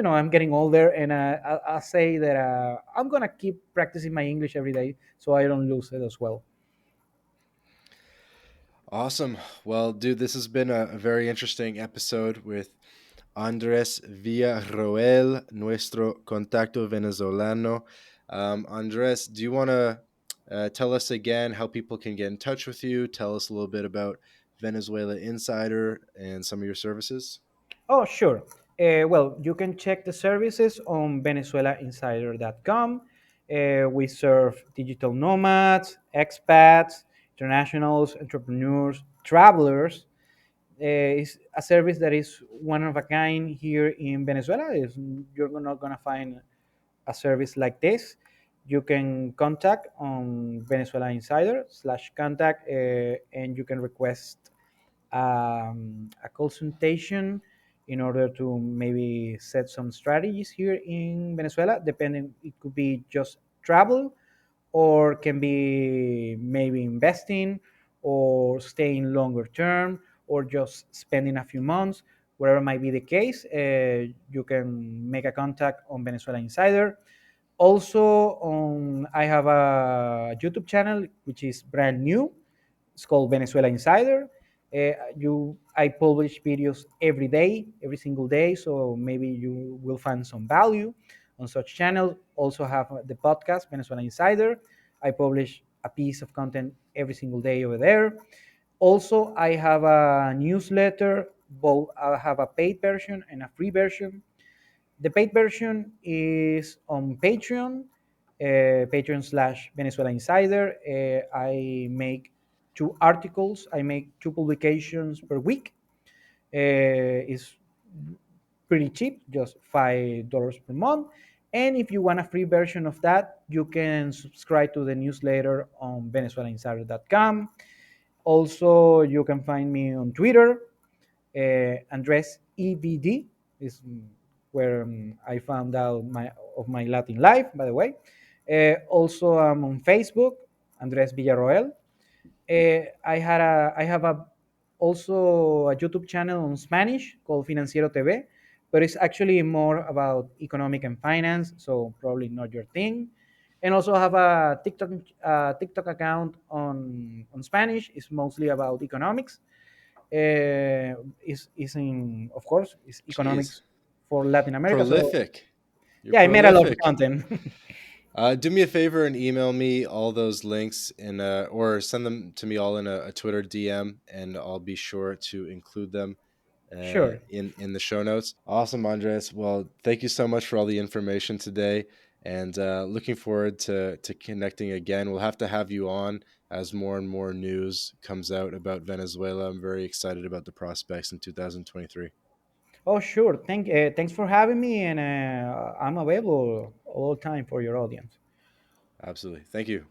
I'm getting older, and I'll say that I'm gonna keep practicing my English every day so I don't lose it as well. Awesome. Well, dude, this has been a very interesting episode with Andres Villarroel, nuestro contacto venezolano. Andres, do you want to tell us again how people can get in touch with you? Tell us a little bit about Venezuela Insider and some of your services. Oh, sure. Well, you can check the services on venezuelainsider.com. We serve digital nomads, expats, internationals, entrepreneurs, travelers. It's a service that is one of a kind here in Venezuela. You're not going to find a service like this. You can contact on Venezuela Insider slash contact, and you can request a consultation in order to maybe set some strategies here in Venezuela. Depending, it could be just travel, or can be maybe investing, or staying longer term, or just spending a few months. Whatever might be the case, you can make a contact on Venezuela Insider. Also, I have a YouTube channel which is brand new. It's called Venezuela Insider. I publish videos every day, every single day, so maybe you will find some value on such channels. Also have the podcast Venezuela Insider. I publish a piece of content every single day over there. Also, I have a newsletter. Both I have a paid version and a free version. The paid version is on Patreon, Patreon/ Venezuela Insider. I make two articles. I make two publications per week. It's pretty cheap, just $5 per month. And if you want a free version of that, you can subscribe to the newsletter on VenezuelaInsider.com. Also, you can find me on Twitter. Andres EVD is where I found out of my Latin life, by the way. Also, I'm on Facebook, Andres Villaroel. I have a also a YouTube channel on Spanish called Financiero TV, but it's actually more about economic and finance, so probably not your thing. And also have a TikTok account on Spanish. It's mostly about economics. Is in of course is Jeez, economics for Latin America. So prolific. You're yeah, I made a lot of prolific. content. Do me a favor and email me all those links in or send them to me all in a Twitter DM, and I'll be sure to include them Sure. in the show notes. Awesome, Andres. Well, thank you so much for all the information today, and looking forward to connecting again. We'll have to have you on as more and more news comes out about Venezuela. I'm very excited about the prospects in 2023. Oh, sure. Thanks for having me, and I'm available all the time for your audience. Absolutely. Thank you.